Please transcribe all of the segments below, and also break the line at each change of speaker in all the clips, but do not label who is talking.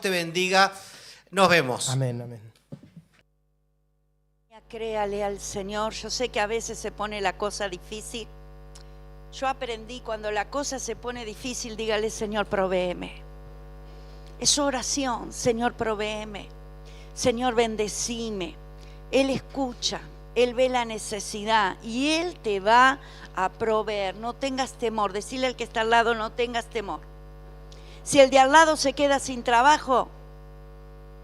te bendiga. Nos vemos.
Amén, amén.
Créale al Señor. Yo sé que a veces se pone la cosa difícil. Yo aprendí, cuando la cosa se pone difícil, dígale: Señor, provéeme. Es su oración: Señor, provéeme. Señor, bendecime. Él escucha, Él ve la necesidad y Él te va a proveer. No tengas temor. Decirle al que está al lado: no tengas temor. Si el de al lado se queda sin trabajo,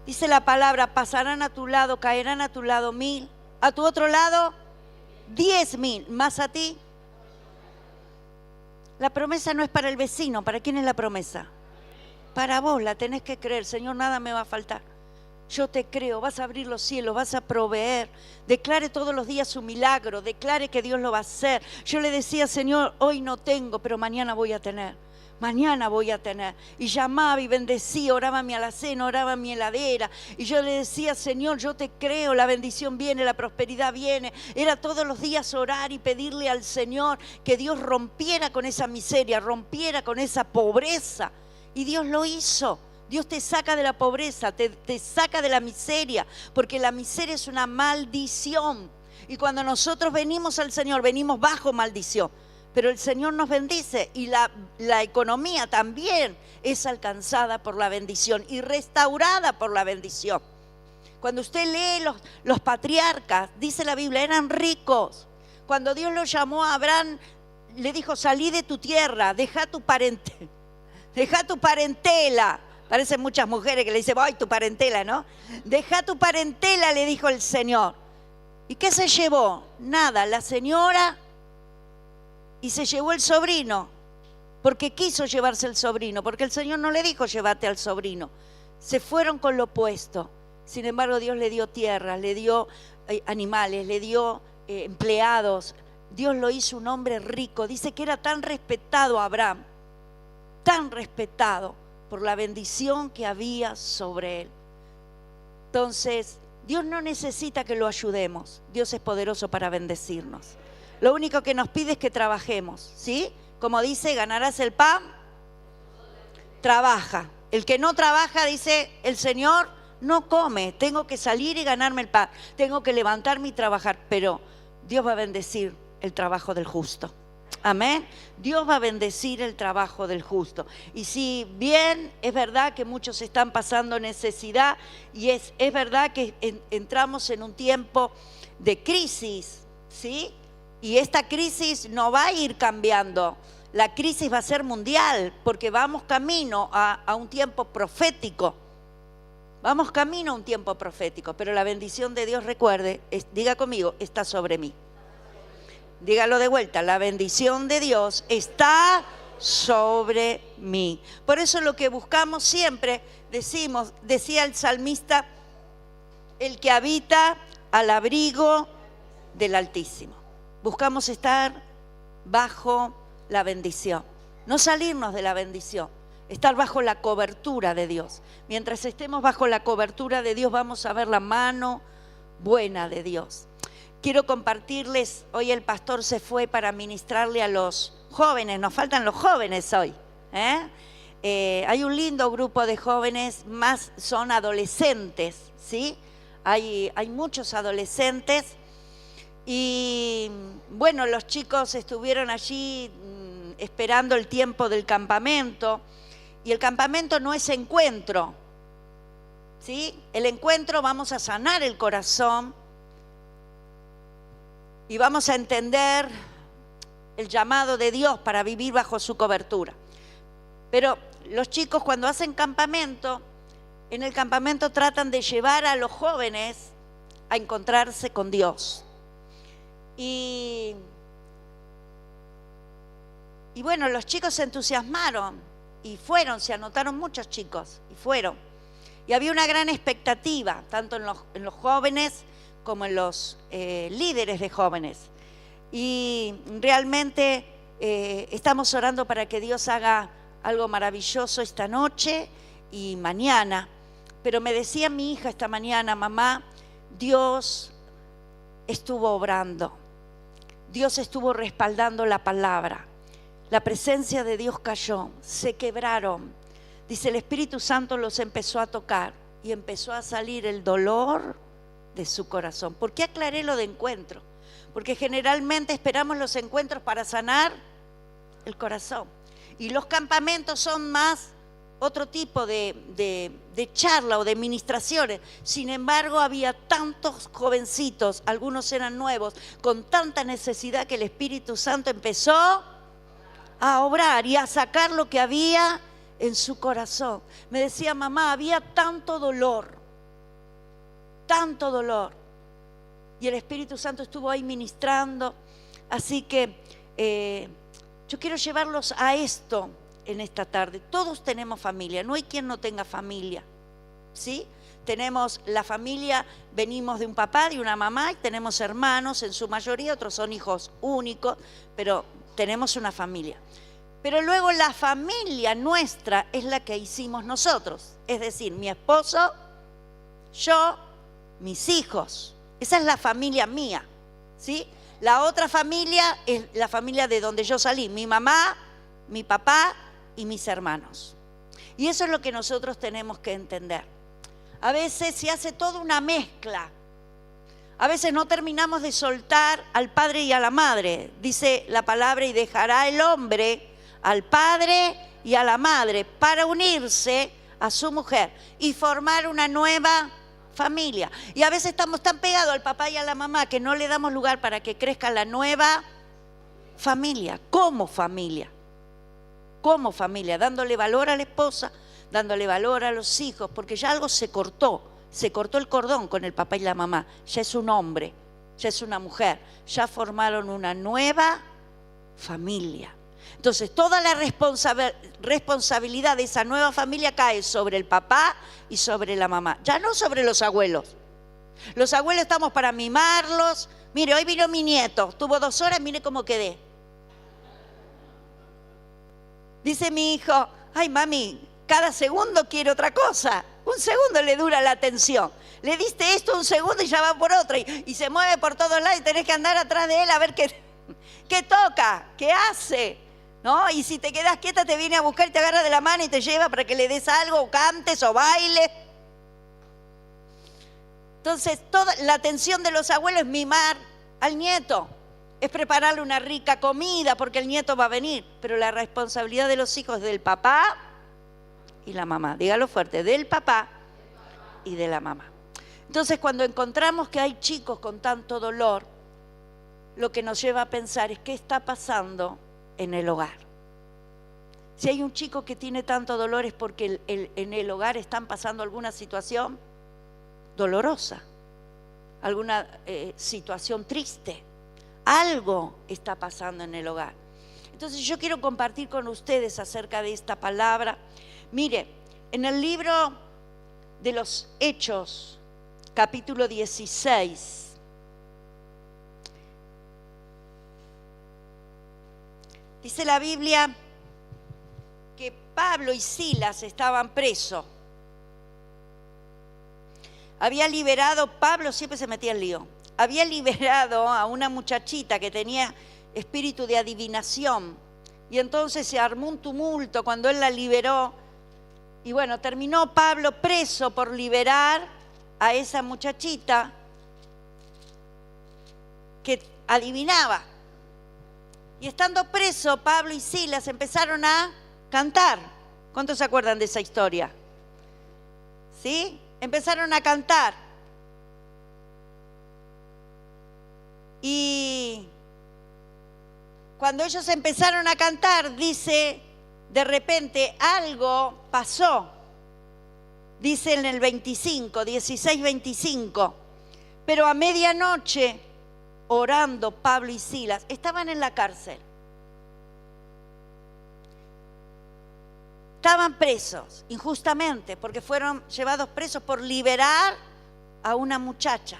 dice la palabra: pasarán a tu lado, caerán a tu lado 1000, a tu otro lado 10.000, más a ti. La promesa no es para el vecino. ¿Para quién es la promesa? Para vos. La tenés que creer. Señor, nada me va a faltar. Yo te creo. Vas a abrir los cielos, vas a proveer. Declare todos los días su milagro. Declare que Dios lo va a hacer. Yo le decía: Señor, hoy no tengo, pero mañana voy a tener. Mañana voy a tener. Y llamaba y bendecía, oraba en mi alacena, oraba en mi heladera. Y yo le decía: Señor, yo te creo, la bendición viene, la prosperidad viene. Era todos los días orar y pedirle al Señor que Dios rompiera con esa miseria, rompiera con esa pobreza. Y Dios lo hizo. Dios te saca de la pobreza, te saca de la miseria, porque la miseria es una maldición. Y cuando nosotros venimos al Señor, venimos bajo maldición. Pero el Señor nos bendice y la economía también es alcanzada por la bendición y restaurada por la bendición. Cuando usted lee los patriarcas, dice la Biblia, eran ricos. Cuando Dios lo llamó a Abraham, le dijo: salí de tu tierra, deja tu parentela. Parecen muchas mujeres que le dicen: voy, tu parentela, ¿no? Deja tu parentela, le dijo el Señor. ¿Y qué se llevó? Nada, la señora... Y se llevó el sobrino, porque quiso llevarse el sobrino, porque el Señor no le dijo: llévate al sobrino. Se fueron con lo opuesto. Sin embargo, Dios le dio tierra, le dio animales, le dio empleados. Dios lo hizo un hombre rico. Dice que era tan respetado Abraham, tan respetado por la bendición que había sobre él. Entonces, Dios no necesita que lo ayudemos. Dios es poderoso para bendecirnos. Lo único que nos pide es que trabajemos, ¿sí? Como dice: ganarás el pan, trabaja. El que no trabaja, dice el Señor, no come. Tengo que salir y ganarme el pan. Tengo que levantarme y trabajar. Pero Dios va a bendecir el trabajo del justo. Amén. Dios va a bendecir el trabajo del justo. Y si bien es verdad que muchos están pasando necesidad, y es verdad que entramos en un tiempo de crisis, ¿sí? Y esta crisis no va a ir cambiando. La crisis va a ser mundial, porque vamos camino a un tiempo profético. Vamos camino a un tiempo profético, pero la bendición de Dios, recuerde, diga conmigo: está sobre mí. Dígalo de vuelta: la bendición de Dios está sobre mí. Por eso lo que buscamos siempre, decía el salmista: el que habita al abrigo del Altísimo. Buscamos estar bajo la bendición, no salirnos de la bendición, estar bajo la cobertura de Dios. Mientras estemos bajo la cobertura de Dios, vamos a ver la mano buena de Dios. Quiero compartirles, hoy el pastor se fue para ministrarle a los jóvenes, nos faltan los jóvenes hoy, hay un lindo grupo de jóvenes, más son adolescentes, ¿sí? Hay muchos adolescentes. Y bueno, los chicos estuvieron allí esperando el tiempo del campamento. Y el campamento no es encuentro, ¿sí? El encuentro, vamos a sanar el corazón y vamos a entender el llamado de Dios para vivir bajo su cobertura. Pero los chicos, cuando hacen campamento, en el campamento tratan de llevar a los jóvenes a encontrarse con Dios. Y bueno, los chicos se entusiasmaron y fueron, se anotaron muchos chicos y fueron. Y había una gran expectativa, tanto en los jóvenes como en los líderes de jóvenes. Y realmente estamos orando para que Dios haga algo maravilloso esta noche y mañana. Pero me decía mi hija esta mañana: mamá, Dios estuvo obrando. Dios estuvo respaldando la palabra. La presencia de Dios cayó, se quebraron dice, el Espíritu Santo los empezó a tocar y empezó a salir el dolor de su corazón. ¿Por qué aclaré lo de encuentro? Porque generalmente esperamos los encuentros para sanar el corazón. Y los campamentos son más otro tipo de charla o de ministraciones. Sin embargo, había tantos jovencitos, algunos eran nuevos, con tanta necesidad que el Espíritu Santo empezó a obrar y a sacar lo que había en su corazón. Me decía, mamá, había tanto dolor. Y el Espíritu Santo estuvo ahí ministrando. Así que yo quiero llevarlos a esto en esta tarde. Todos tenemos familia, no hay quien no tenga familia, ¿sí? Tenemos la familia, venimos de un papá, de una mamá, y tenemos hermanos, en su mayoría, otros son hijos únicos, pero tenemos una familia. Pero luego la familia nuestra es la que hicimos nosotros, es decir, mi esposo, yo, mis hijos. Esa es la familia mía, ¿sí? La otra familia es la familia de donde yo salí, mi mamá, mi papá y mis hermanos. Y eso es lo que nosotros tenemos que entender. A veces se hace toda una mezcla. A veces no terminamos de soltar al padre y a la madre. Dice la palabra, y dejará el hombre al padre y a la madre para unirse a su mujer y formar una nueva familia. Y a veces estamos tan pegados al papá y a la mamá que no le damos lugar para que crezca la nueva familia, como familia, dándole valor a la esposa, dándole valor a los hijos, porque ya algo se cortó el cordón con el papá y la mamá, ya es un hombre, ya es una mujer, ya formaron una nueva familia. Entonces toda la responsabilidad de esa nueva familia cae sobre el papá y sobre la mamá, ya no sobre los abuelos. Los abuelos estamos para mimarlos. Mire, hoy vino mi nieto, tuvo 2 horas, mire cómo quedé. Dice mi hijo, ay mami, cada segundo quiere otra cosa. Un segundo le dura la atención. Le diste esto un segundo y ya va por otra. Y se mueve por todos lados y tenés que andar atrás de él a ver qué toca, qué hace, ¿no? Y si te quedas quieta te viene a buscar y te agarra de la mano y te lleva para que le des algo, o cantes o bailes. Entonces toda la atención de los abuelos es mimar al nieto. Es prepararle una rica comida porque el nieto va a venir. Pero la responsabilidad de los hijos es del papá y la mamá. Dígalo fuerte, del papá y de la mamá. Entonces cuando encontramos que hay chicos con tanto dolor, lo que nos lleva a pensar es qué está pasando en el hogar. Si hay un chico que tiene tanto dolor es porque en el hogar están pasando alguna situación dolorosa, alguna situación triste. Algo está pasando en el hogar. Entonces yo quiero compartir con ustedes acerca de esta palabra. Mire, en el libro de los Hechos, capítulo 16, dice la Biblia que Pablo y Silas estaban presos. Había liberado, Pablo siempre se metía en lío. Había liberado a una muchachita que tenía espíritu de adivinación. Y entonces se armó un tumulto cuando él la liberó. Y bueno, terminó Pablo preso por liberar a esa muchachita que adivinaba. Y estando preso, Pablo y Silas empezaron a cantar. ¿Cuántos se acuerdan de esa historia? ¿Sí? Empezaron a cantar. Y cuando ellos empezaron a cantar, dice, de repente algo pasó. Dice en el 16:25. Pero a medianoche, orando Pablo y Silas, estaban en la cárcel. Estaban presos injustamente porque fueron llevados presos por liberar a una muchacha.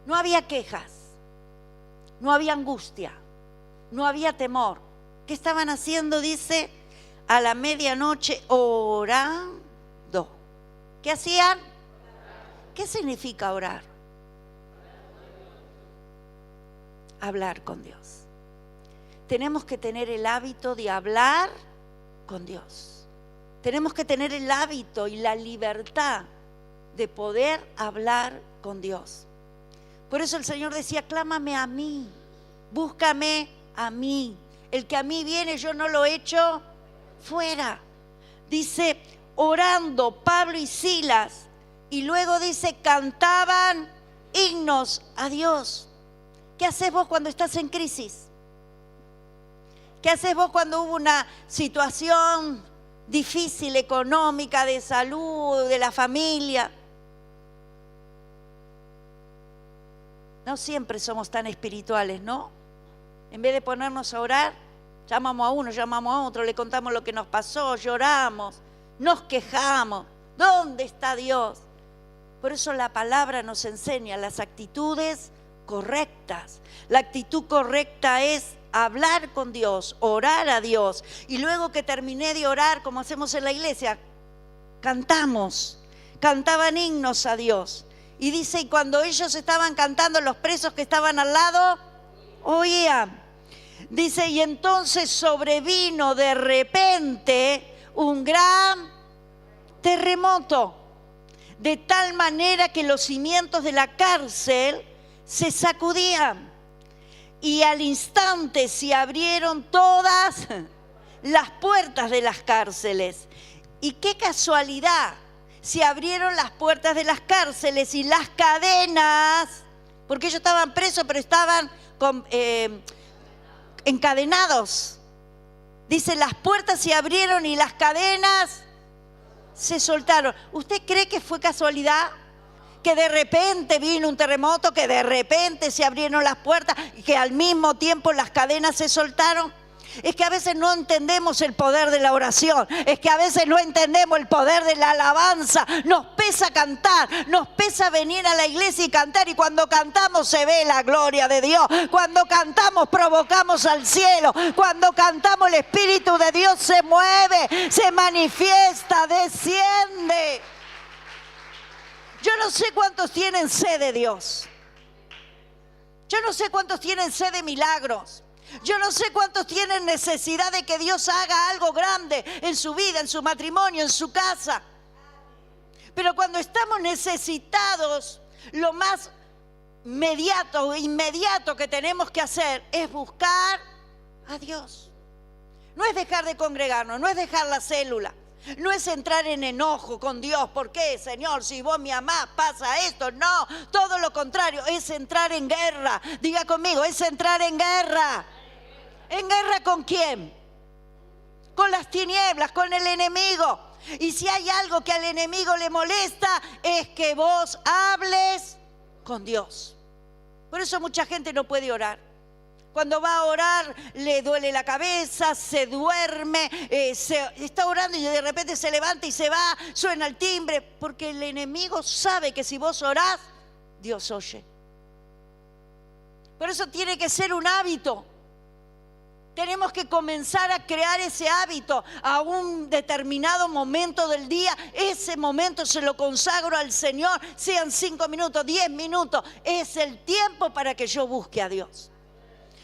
No había quejas, no había angustia, no había temor. ¿Qué estaban haciendo? Dice, a la medianoche orando. ¿Qué hacían? ¿Qué significa orar? Hablar con Dios. Tenemos que tener el hábito de hablar con Dios. Tenemos que tener el hábito y la libertad de poder hablar con Dios. Por eso el Señor decía, clámame a mí, búscame a mí. El que a mí viene yo no lo echo fuera. Dice, orando Pablo y Silas, y luego dice, cantaban himnos a Dios. ¿Qué haces vos cuando estás en crisis? ¿Qué haces vos cuando hubo una situación difícil, económica, de salud, de la familia? No siempre somos tan espirituales, ¿no? En vez de ponernos a orar, llamamos a uno, llamamos a otro, le contamos lo que nos pasó, lloramos, nos quejamos. ¿Dónde está Dios? Por eso la palabra nos enseña las actitudes correctas. La actitud correcta es hablar con Dios, orar a Dios. Y luego que terminé de orar, como hacemos en la iglesia, cantaban himnos a Dios. Y dice, y cuando ellos estaban cantando, los presos que estaban al lado, oían. Dice, y entonces sobrevino de repente un gran terremoto, de tal manera que los cimientos de la cárcel se sacudían. Y al instante se abrieron todas las puertas de las cárceles. Y qué casualidad, se abrieron las puertas de las cárceles y las cadenas, porque ellos estaban presos, pero estaban encadenados. Dice, las puertas se abrieron y las cadenas se soltaron. ¿Usted cree que fue casualidad? Que de repente vino un terremoto, que de repente se abrieron las puertas y que al mismo tiempo las cadenas se soltaron. Es que a veces no entendemos el poder de la oración, es que a veces no entendemos el poder de la alabanza. Nos pesa cantar, nos pesa venir a la iglesia y cantar, y cuando cantamos se ve la gloria de Dios. Cuando cantamos provocamos al cielo, cuando cantamos el Espíritu de Dios se mueve, se manifiesta, desciende. Yo no sé cuántos tienen sed de Dios. Yo no sé cuántos tienen sed de milagros. Yo no sé cuántos tienen necesidad de que Dios haga algo grande en su vida, en su matrimonio, en su casa. Pero cuando estamos necesitados, lo más inmediato que tenemos que hacer es buscar a Dios. No es dejar de congregarnos, no es dejar la célula. No es entrar en enojo con Dios. ¿Por qué, Señor? Si vos me amás, pasa esto. No, todo lo contrario, es entrar en guerra. Diga conmigo, es entrar en guerra. ¿En guerra con quién? Con las tinieblas, con el enemigo. Y si hay algo que al enemigo le molesta, es que vos hables con Dios. Por eso mucha gente no puede orar. Cuando va a orar le duele la cabeza, se duerme, está orando y de repente se levanta y se va, suena el timbre, porque el enemigo sabe que si vos orás, Dios oye. Por eso tiene que ser un hábito. Tenemos que comenzar a crear ese hábito a un determinado momento del día. Ese momento se lo consagro al Señor, sean 5 minutos, 10 minutos. Es el tiempo para que yo busque a Dios.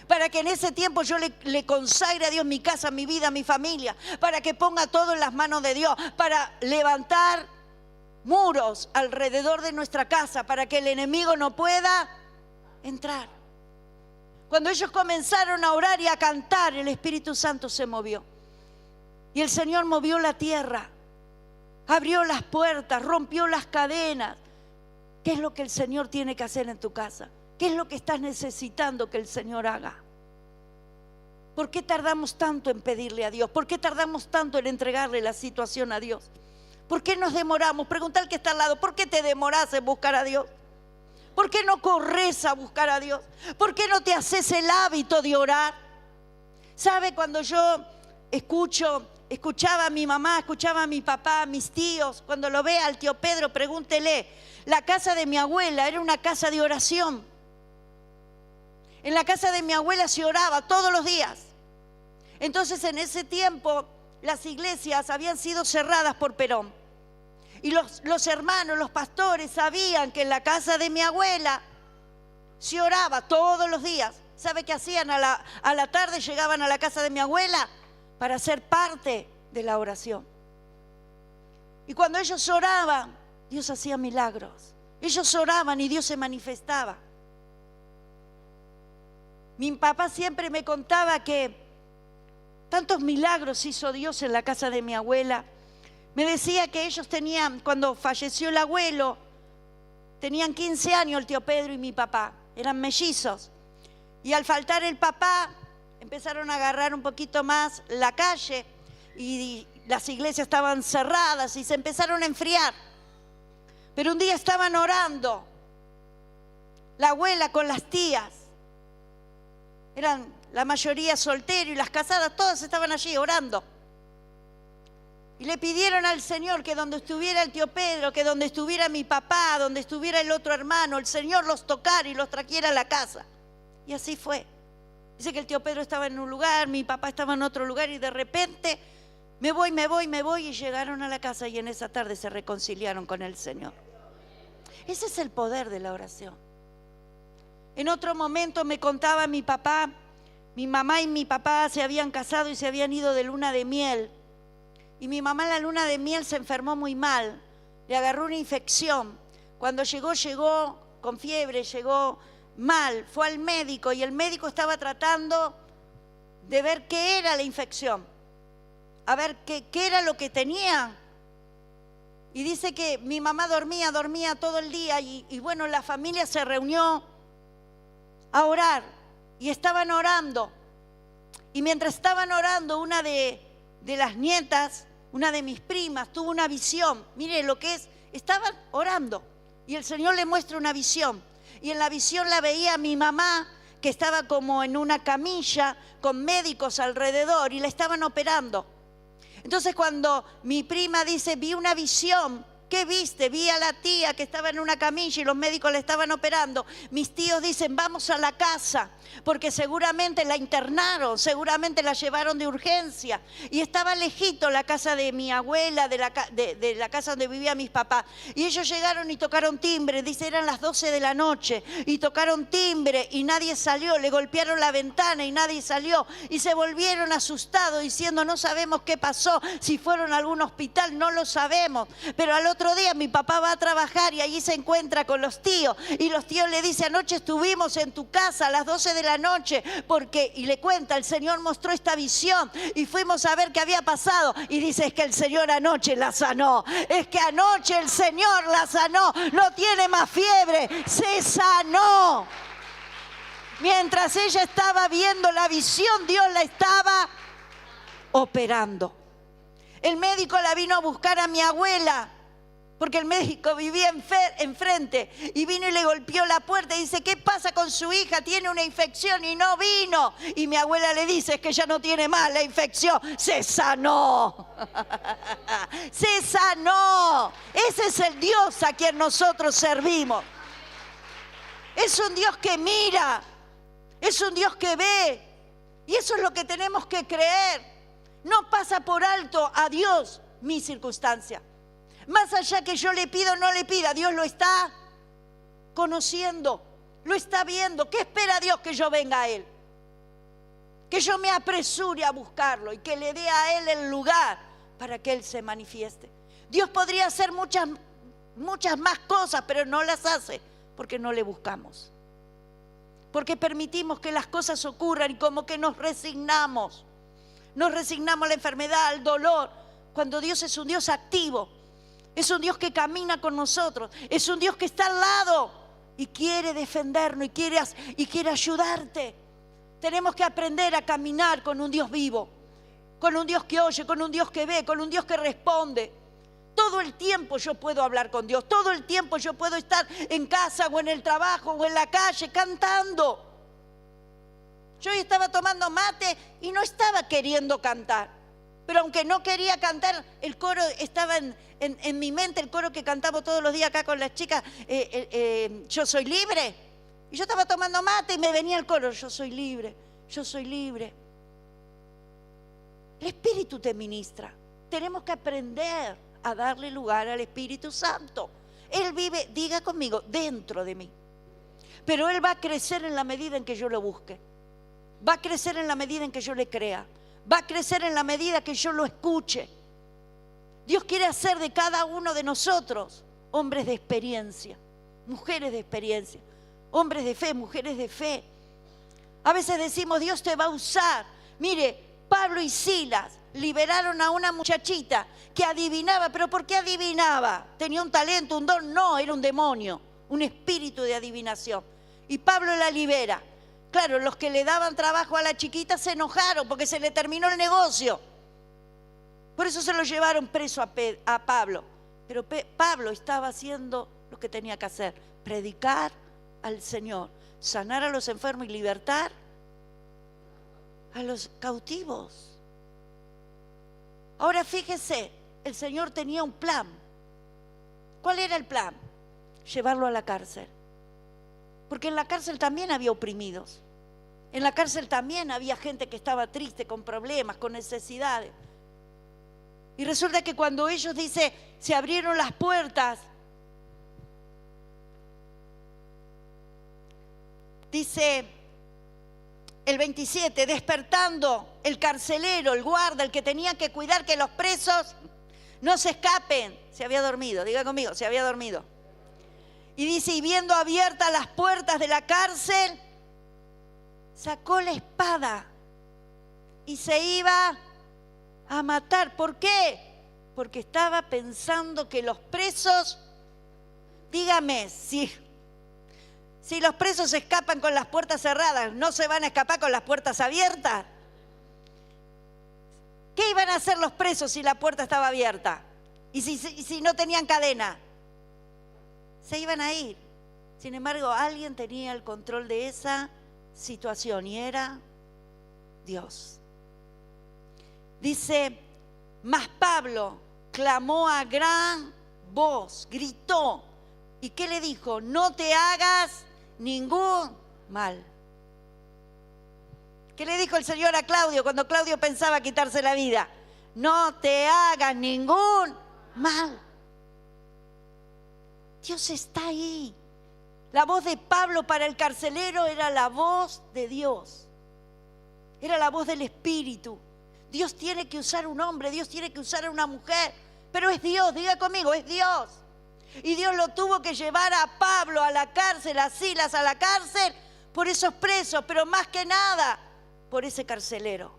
Para que en ese tiempo yo le consagre a Dios mi casa, mi vida, mi familia. Para que ponga todo en las manos de Dios. Para levantar muros alrededor de nuestra casa. Para que el enemigo no pueda entrar. Cuando ellos comenzaron a orar y a cantar, el Espíritu Santo se movió. Y el Señor movió la tierra. Abrió las puertas, rompió las cadenas. ¿Qué es lo que el Señor tiene que hacer en tu casa? ¿Qué es lo que estás necesitando que el Señor haga? ¿Por qué tardamos tanto en pedirle a Dios? ¿Por qué tardamos tanto en entregarle la situación a Dios? ¿Por qué nos demoramos? Pregunta al que está al lado, ¿por qué te demorás en buscar a Dios? ¿Por qué no corres a buscar a Dios? ¿Por qué no te haces el hábito de orar? ¿Sabe? Cuando yo escuchaba a mi mamá, escuchaba a mi papá, a mis tíos, cuando lo vea al tío Pedro, pregúntele, la casa de mi abuela era una casa de oración. En la casa de mi abuela se oraba todos los días. Entonces en ese tiempo las iglesias habían sido cerradas por Perón. Y los hermanos, los pastores sabían que en la casa de mi abuela se oraba todos los días. ¿Sabe qué hacían? A la tarde llegaban a la casa de mi abuela para ser parte de la oración. Y cuando ellos oraban, Dios hacía milagros. Ellos oraban y Dios se manifestaba. Mi papá siempre me contaba que tantos milagros hizo Dios en la casa de mi abuela. Me decía que ellos tenían, cuando falleció el abuelo, tenían 15 años el tío Pedro y mi papá. Eran mellizos. Y al faltar el papá, empezaron a agarrar un poquito más la calle y las iglesias estaban cerradas y se empezaron a enfriar. Pero un día estaban orando, la abuela con las tías. Eran la mayoría solteros y las casadas, todas estaban allí orando. Y le pidieron al Señor que donde estuviera el tío Pedro, que donde estuviera mi papá, donde estuviera el otro hermano, el Señor los tocara y los trajera a la casa. Y así fue. Dice que el tío Pedro estaba en un lugar, mi papá estaba en otro lugar y de repente me voy y llegaron a la casa y en esa tarde se reconciliaron con el Señor. Ese es el poder de la oración. En otro momento me contaba mi papá, mi mamá y mi papá se habían casado y se habían ido de luna de miel. Y mi mamá en la luna de miel se enfermó muy mal, le agarró una infección. Cuando llegó con fiebre, llegó mal, fue al médico y el médico estaba tratando de ver qué era la infección, a ver qué era lo que tenía. Y dice que mi mamá dormía todo el día y bueno, la familia se reunió a orar y estaban orando. Y mientras estaban orando, una de las nietas, una de mis primas, tuvo una visión. Mire lo que es, estaban orando y el Señor le muestra una visión. Y en la visión la veía a mi mamá, que estaba como en una camilla con médicos alrededor y la estaban operando. Entonces cuando mi prima dice, vi una visión, ¿qué viste? Vi a la tía que estaba en una camilla y los médicos la estaban operando. Mis tíos dicen, vamos a la casa, porque seguramente la internaron, seguramente la llevaron de urgencia. Y estaba lejito la casa de mi abuela, de la casa donde vivían mis papás. Y ellos llegaron y tocaron timbre, dice, eran las 12 de la noche. Y tocaron timbre y nadie salió, le golpearon la ventana y nadie salió. Y se volvieron asustados diciendo, no sabemos qué pasó, si fueron a algún hospital, no lo sabemos. Pero al otro día mi papá va a trabajar y allí se encuentra con los tíos y los tíos le dicen, anoche estuvimos en tu casa a las 12 de la noche y le cuenta, el Señor mostró esta visión y fuimos a ver qué había pasado y dice, es que el Señor anoche la sanó, es que anoche el Señor la sanó, no tiene más fiebre, se sanó. Mientras ella estaba viendo la visión, Dios la estaba operando. El médico la vino a buscar a mi abuela, porque el médico vivía enfrente y vino y le golpeó la puerta y dice, ¿qué pasa con su hija? Tiene una infección y no vino. Y mi abuela le dice, es que ya no tiene más la infección, se sanó. Se sanó. Ese es el Dios a quien nosotros servimos. Es un Dios que mira, es un Dios que ve. Y eso es lo que tenemos que creer. No pasa por alto a Dios mi circunstancia. Más allá que yo le pido o no le pida, Dios lo está conociendo, lo está viendo. ¿Qué espera Dios? Que yo venga a Él, que yo me apresure a buscarlo y que le dé a Él el lugar para que Él se manifieste. Dios podría hacer muchas más cosas, pero no las hace porque no le buscamos, porque permitimos que las cosas ocurran y como que nos resignamos a la enfermedad, al dolor, cuando Dios es un Dios activo. Es un Dios que camina con nosotros. Es un Dios que está al lado y quiere defendernos y quiere ayudarte. Tenemos que aprender a caminar con un Dios vivo, con un Dios que oye, con un Dios que ve, con un Dios que responde. Todo el tiempo yo puedo hablar con Dios. Todo el tiempo yo puedo estar en casa o en el trabajo o en la calle cantando. Yo hoy estaba tomando mate y no estaba queriendo cantar. Pero aunque no quería cantar, el coro estaba en mi mente, el coro que cantamos todos los días acá con las chicas, yo soy libre. Y yo estaba tomando mate y me venía el coro, yo soy libre, yo soy libre. El Espíritu te ministra. Tenemos que aprender a darle lugar al Espíritu Santo. Él vive, diga conmigo, dentro de mí. Pero Él va a crecer en la medida en que yo lo busque. Va a crecer en la medida en que yo le crea. Va a crecer en la medida que yo lo escuche. Dios quiere hacer de cada uno de nosotros hombres de experiencia, mujeres de experiencia, hombres de fe, mujeres de fe. A veces decimos, Dios te va a usar. Mire, Pablo y Silas liberaron a una muchachita que adivinaba. ¿Pero por qué adivinaba? ¿Tenía un talento, un don? No, era un demonio, un espíritu de adivinación. Y Pablo la libera. Claro, los que le daban trabajo a la chiquita se enojaron porque se le terminó el negocio. Por eso se lo llevaron preso a Pablo. Pero Pablo estaba haciendo lo que tenía que hacer: predicar al Señor, sanar a los enfermos y libertar a los cautivos. Ahora fíjese, el Señor tenía un plan. ¿Cuál era el plan? Llevarlo a la cárcel. Porque en la cárcel también había oprimidos. En la cárcel también había gente que estaba triste, con problemas, con necesidades. Y resulta que cuando ellos, dice, se abrieron las puertas, dice el 27, despertando el carcelero, el guarda, el que tenía que cuidar que los presos no se escapen. Se había dormido, diga conmigo, se había dormido. Y dice, y viendo abiertas las puertas de la cárcel, sacó la espada y se iba a matar. ¿Por qué? Porque estaba pensando que los presos, dígame, si los presos se escapan con las puertas cerradas, ¿no se van a escapar con las puertas abiertas? ¿Qué iban a hacer los presos si la puerta estaba abierta? ¿Y si no tenían cadena? Se iban a ir. Sin embargo, alguien tenía el control de esa situación y era Dios. Dice, mas Pablo clamó a gran voz, gritó. ¿Y qué le dijo? No te hagas ningún mal. ¿Qué le dijo el Señor a Claudio cuando Claudio pensaba quitarse la vida? No te hagas ningún mal. Dios está ahí. La voz de Pablo para el carcelero era la voz de Dios. Era la voz del Espíritu. Dios tiene que usar un hombre, Dios tiene que usar a una mujer. Pero es Dios, diga conmigo, es Dios. Y Dios lo tuvo que llevar a Pablo a la cárcel, a Silas a la cárcel, por esos presos, pero más que nada, por ese carcelero.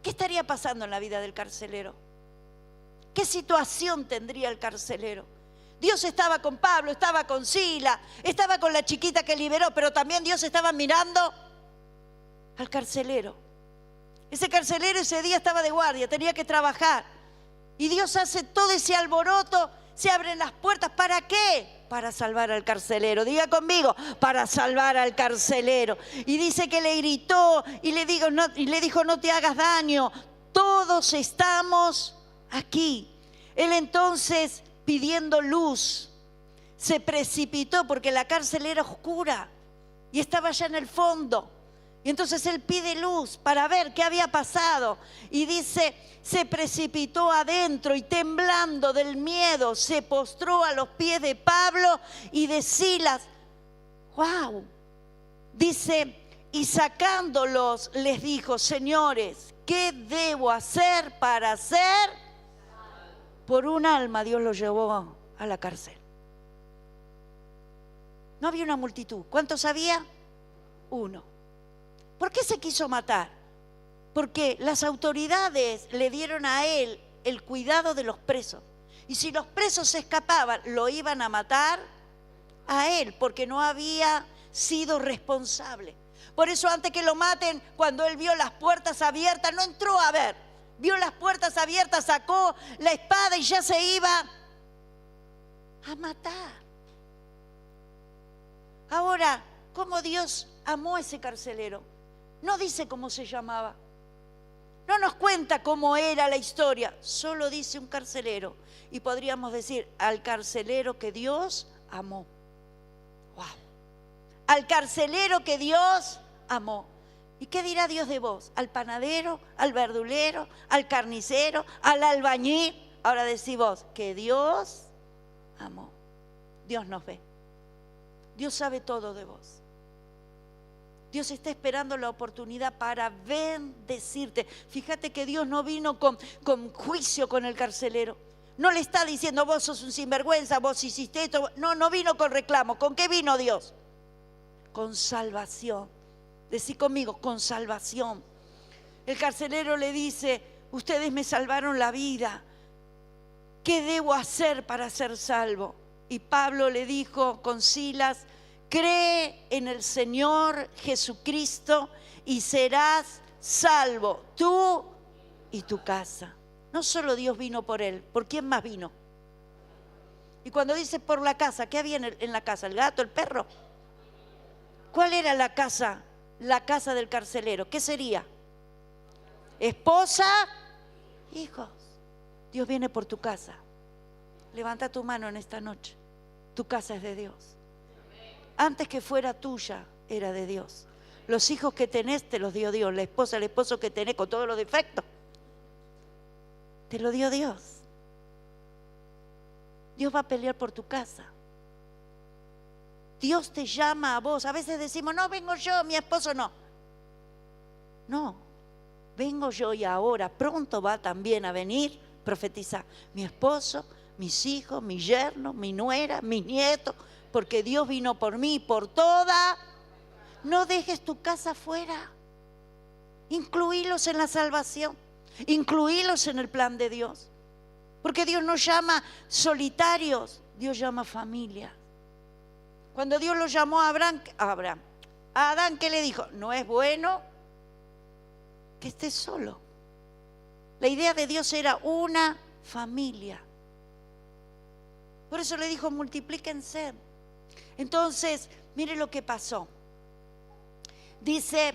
¿Qué estaría pasando en la vida del carcelero? ¿Qué situación tendría el carcelero? Dios estaba con Pablo, estaba con Silas, estaba con la chiquita que liberó, pero también Dios estaba mirando al carcelero. Ese carcelero ese día estaba de guardia, tenía que trabajar. Y Dios hace todo ese alboroto, se abren las puertas. ¿Para qué? Para salvar al carcelero. Diga conmigo, para salvar al carcelero. Y dice que le gritó y le dijo, no te hagas daño, todos estamos aquí. Él entonces, pidiendo luz, se precipitó porque la cárcel era oscura y estaba allá en el fondo. Y entonces él pide luz para ver qué había pasado. Y dice, se precipitó adentro y temblando del miedo, se postró a los pies de Pablo y de Silas. ¡Wow! Dice, y sacándolos les dijo, señores, ¿qué debo hacer para ser? Por un alma Dios los llevó a la cárcel. No había una multitud. ¿Cuántos había? Uno. ¿Por qué se quiso matar? Porque las autoridades le dieron a él el cuidado de los presos. Y si los presos se escapaban, lo iban a matar a él, porque no había sido responsable. Por eso antes que lo maten, cuando él vio las puertas abiertas, no entró a ver. Vio las puertas abiertas, sacó la espada y ya se iba a matar. Ahora, ¿cómo Dios amó a ese carcelero? No dice cómo se llamaba. No nos cuenta cómo era la historia. Solo dice un carcelero. Y podríamos decir, al carcelero que Dios amó. ¡Wow! Al carcelero que Dios amó. ¿Y qué dirá Dios de vos? Al panadero, al verdulero, al carnicero, al albañil. Ahora decís vos, que Dios amó. Dios nos ve. Dios sabe todo de vos. Dios está esperando la oportunidad para bendecirte. Fíjate que Dios no vino con juicio con el carcelero. No le está diciendo, vos sos un sinvergüenza, vos hiciste esto. No vino con reclamo. ¿Con qué vino Dios? Con salvación. Decí conmigo, con salvación. El carcelero le dice, ustedes me salvaron la vida. ¿Qué debo hacer para ser salvo? Y Pablo le dijo con Silas, cree en el Señor Jesucristo y serás salvo, tú y tu casa. No solo Dios vino por él, ¿por quién más vino? Y cuando dice por la casa, ¿qué había en la casa? ¿El gato, el perro? ¿Cuál era la casa? La casa del carcelero. ¿Qué sería? Esposa, hijos. Dios viene por tu casa. Levanta tu mano en esta noche. Tu casa es de Dios. Antes que fuera tuya, era de Dios. Los hijos que tenés te los dio Dios. La esposa, el esposo que tenés con todos los defectos, te lo dio Dios. Dios va a pelear por tu casa. Dios te llama a vos. A veces decimos, no, vengo yo, mi esposo no. No, vengo yo y ahora pronto va también a venir, profetizar, mi esposo, mis hijos, mi yerno, mi nuera, mis nietos, porque Dios vino por mí, por toda. No dejes tu casa fuera. Incluílos en la salvación. Incluílos en el plan de Dios. Porque Dios no llama solitarios, Dios llama familia. Cuando Dios lo llamó a Adán, ¿qué le dijo? No es bueno que estés solo. La idea de Dios era una familia. Por eso le dijo, multiplíquense. Entonces, mire lo que pasó. Dice,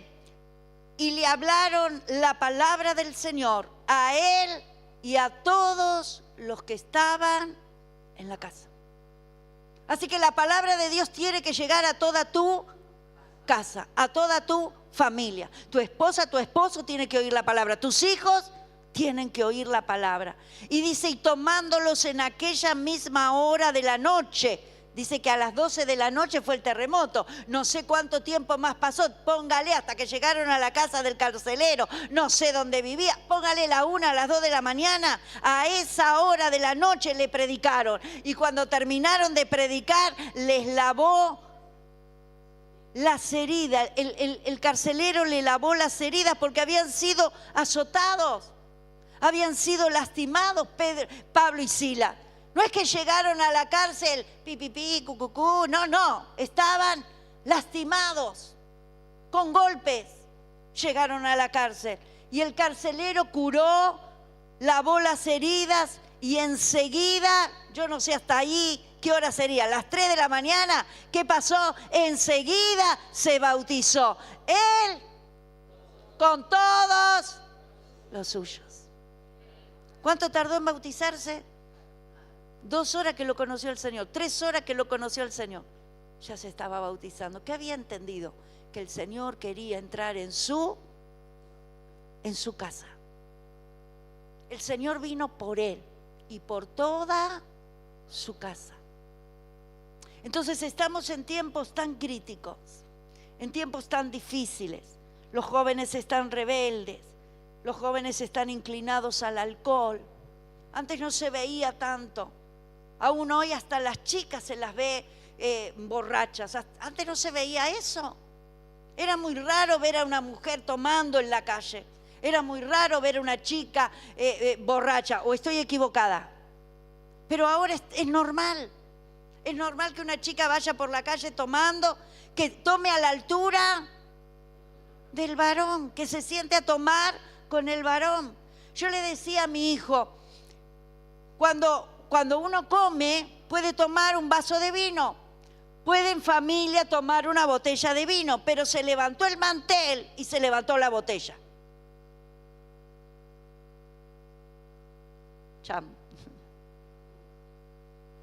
y le hablaron la palabra del Señor a él y a todos los que estaban en la casa. Así que la palabra de Dios tiene que llegar a toda tu casa, a toda tu familia. Tu esposa, tu esposo tiene que oír la palabra. Tus hijos tienen que oír la palabra. Y dice, y tomándolos en aquella misma hora de la noche. Dice que a las 12 de la noche fue el terremoto. No sé cuánto tiempo más pasó. Póngale hasta que llegaron a la casa del carcelero. No sé dónde vivía. Póngale la 1 a las 2 de la mañana. A esa hora de la noche le predicaron. Y cuando terminaron de predicar, les lavó las heridas. El carcelero le lavó las heridas porque habían sido azotados. Habían sido lastimados Pablo y Silas. No es que llegaron a la cárcel, pi, cucucú, no, estaban lastimados, con golpes, llegaron a la cárcel. Y el carcelero curó, lavó las heridas y enseguida, yo no sé hasta ahí, ¿qué hora sería? ¿Las 3 de la mañana? ¿Qué pasó? Enseguida se bautizó. Él con todos los suyos. ¿Cuánto tardó en bautizarse? 2 horas que lo conoció el Señor, 3 horas que lo conoció el Señor, ya se estaba bautizando. ¿Qué había entendido? Que el Señor quería entrar en su casa. El Señor vino por él y por toda su casa. Entonces estamos en tiempos tan críticos, en tiempos tan difíciles. Los jóvenes están rebeldes, los jóvenes están inclinados al alcohol. Antes no se veía tanto. Aún hoy hasta las chicas se las ve borrachas. Antes no se veía eso. Era muy raro ver a una mujer tomando en la calle. Era muy raro ver a una chica borracha. ¿O estoy equivocada? Pero ahora es normal. Es normal que una chica vaya por la calle tomando, que tome a la altura del varón, que se siente a tomar con el varón. Yo le decía a mi hijo, cuando uno come, puede tomar un vaso de vino, puede en familia tomar una botella de vino, pero se levantó el mantel y se levantó la botella. Cham.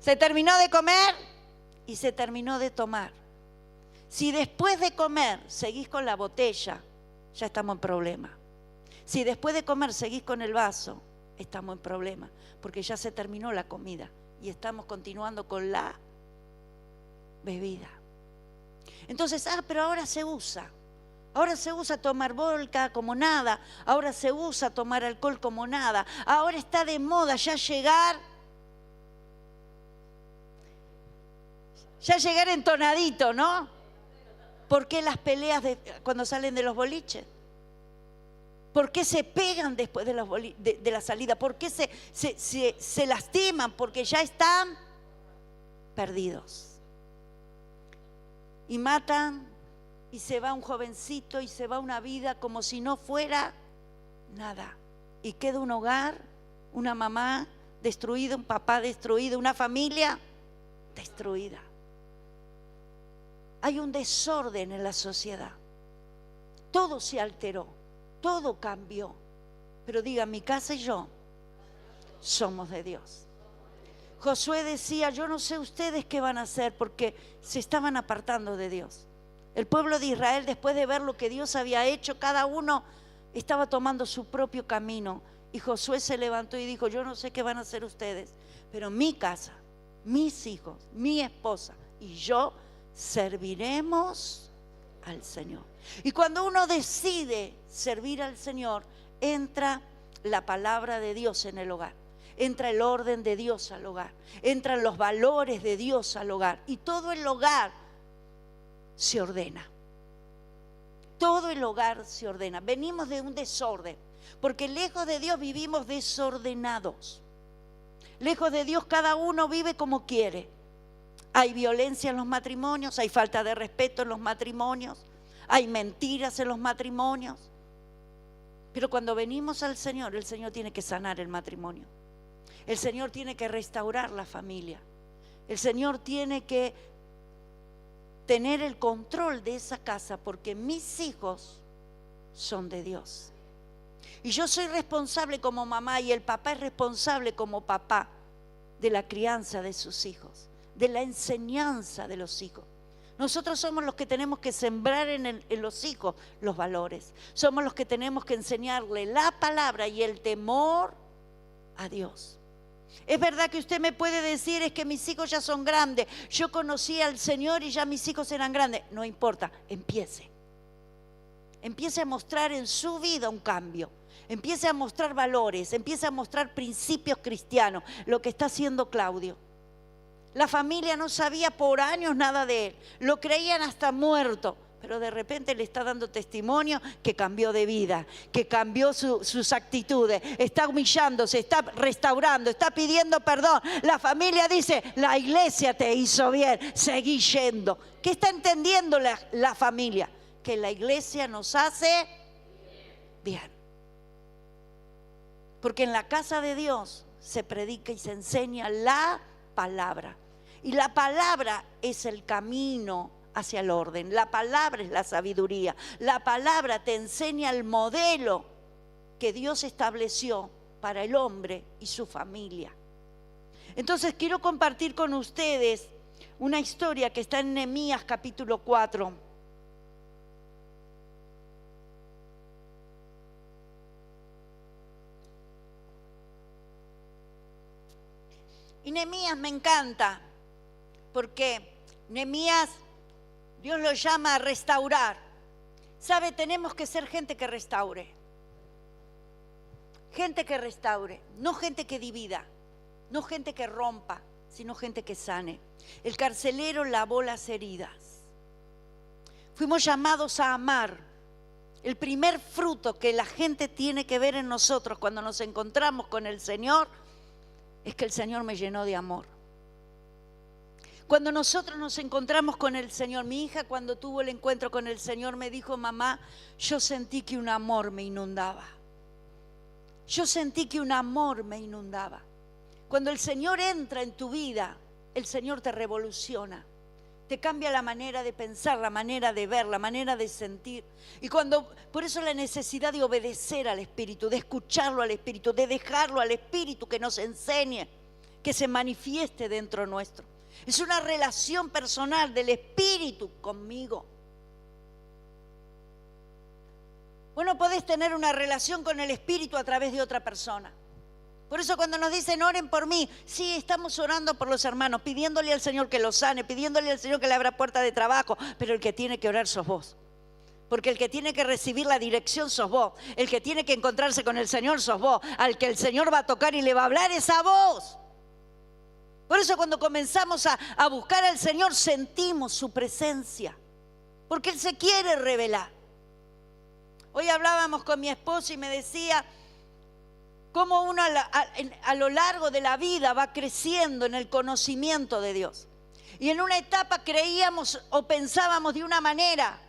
Se terminó de comer y se terminó de tomar. Si después de comer seguís con la botella, ya estamos en problema. Si después de comer seguís con el vaso, estamos en problema, porque ya se terminó la comida y estamos continuando con la bebida. Entonces, pero ahora se usa. Ahora se usa tomar vodka como nada. Ahora se usa tomar alcohol como nada. Ahora está de moda ya llegar entonadito, ¿no? ¿Por qué las peleas cuando salen de los boliches? ¿Por qué se pegan después de la salida? ¿Por qué se lastiman? Porque ya están perdidos. Y matan, y se va un jovencito, y se va una vida como si no fuera nada. Y queda un hogar, una mamá destruida, un papá destruido, una familia destruida. Hay un desorden en la sociedad. Todo se alteró, todo cambió. Pero diga, mi casa y yo somos de Dios. Josué decía, yo no sé ustedes qué van a hacer, porque se estaban apartando de Dios. El pueblo de Israel, después de ver lo que Dios había hecho, cada uno estaba tomando su propio camino. Y Josué se levantó y dijo, yo no sé qué van a hacer ustedes, pero mi casa, mis hijos, mi esposa y yo serviremos al Señor. Y cuando uno decide servir al Señor, entra la palabra de Dios en el hogar, entra el orden de Dios al hogar, entran los valores de Dios al hogar, y todo el hogar se ordena. Todo el hogar se ordena. Venimos de un desorden, porque lejos de Dios vivimos desordenados. Lejos de Dios cada uno vive como quiere. Hay violencia en los matrimonios, hay falta de respeto en los matrimonios, hay mentiras en los matrimonios. Pero cuando venimos al Señor, el Señor tiene que sanar el matrimonio. El Señor tiene que restaurar la familia. El Señor tiene que tener el control de esa casa, porque mis hijos son de Dios. Y yo soy responsable como mamá, y el papá es responsable como papá de la crianza de sus hijos, de la enseñanza de los hijos. Nosotros somos los que tenemos que sembrar en los hijos los valores. Somos los que tenemos que enseñarle la palabra y el temor a Dios. Es verdad que usted me puede decir, es que mis hijos ya son grandes, yo conocí al Señor y ya mis hijos eran grandes. No importa, empiece a mostrar en su vida un cambio, empiece a mostrar valores, empiece a mostrar principios cristianos, lo que está haciendo Claudio. La familia no sabía por años nada de él, lo creían hasta muerto, pero de repente le está dando testimonio que cambió de vida, que cambió sus actitudes, está humillándose, está restaurando, está pidiendo perdón. La familia dice, la iglesia te hizo bien, seguí yendo. ¿Qué está entendiendo la familia? Que la iglesia nos hace bien. Porque en la casa de Dios se predica y se enseña la palabra. Y la palabra es el camino hacia el orden. La palabra es la sabiduría. La palabra te enseña el modelo que Dios estableció para el hombre y su familia. Entonces quiero compartir con ustedes una historia que está en Nehemías capítulo 4. Y Nehemías me encanta, porque Nehemías, Dios lo llama a restaurar. ¿Sabe? Tenemos que ser gente que restaure. Gente que restaure, no gente que divida, no gente que rompa, sino gente que sane. El carcelero lavó las heridas. Fuimos llamados a amar. El primer fruto que la gente tiene que ver en nosotros cuando nos encontramos con el Señor es que el Señor me llenó de amor. Cuando nosotros nos encontramos con el Señor, mi hija cuando tuvo el encuentro con el Señor me dijo, mamá, yo sentí que un amor me inundaba. Yo sentí que un amor me inundaba. Cuando el Señor entra en tu vida, el Señor te revoluciona. Te cambia la manera de pensar, la manera de ver, la manera de sentir. Y por eso la necesidad de obedecer al Espíritu, de escucharlo al Espíritu, de dejarlo al Espíritu que nos enseñe, que se manifieste dentro nuestro. Es una relación personal del Espíritu conmigo. Vos no podés tener una relación con el Espíritu a través de otra persona. Por eso cuando nos dicen oren por mí, sí, estamos orando por los hermanos, pidiéndole al Señor que los sane, pidiéndole al Señor que le abra puerta de trabajo, pero el que tiene que orar sos vos. Porque el que tiene que recibir la dirección sos vos. El que tiene que encontrarse con el Señor sos vos. Al que el Señor va a tocar y le va a hablar es a vos. Por eso cuando comenzamos a buscar al Señor sentimos su presencia. Porque Él se quiere revelar. Hoy hablábamos con mi esposo y me decía cómo uno a lo largo de la vida va creciendo en el conocimiento de Dios. Y en una etapa creíamos o pensábamos de una manera.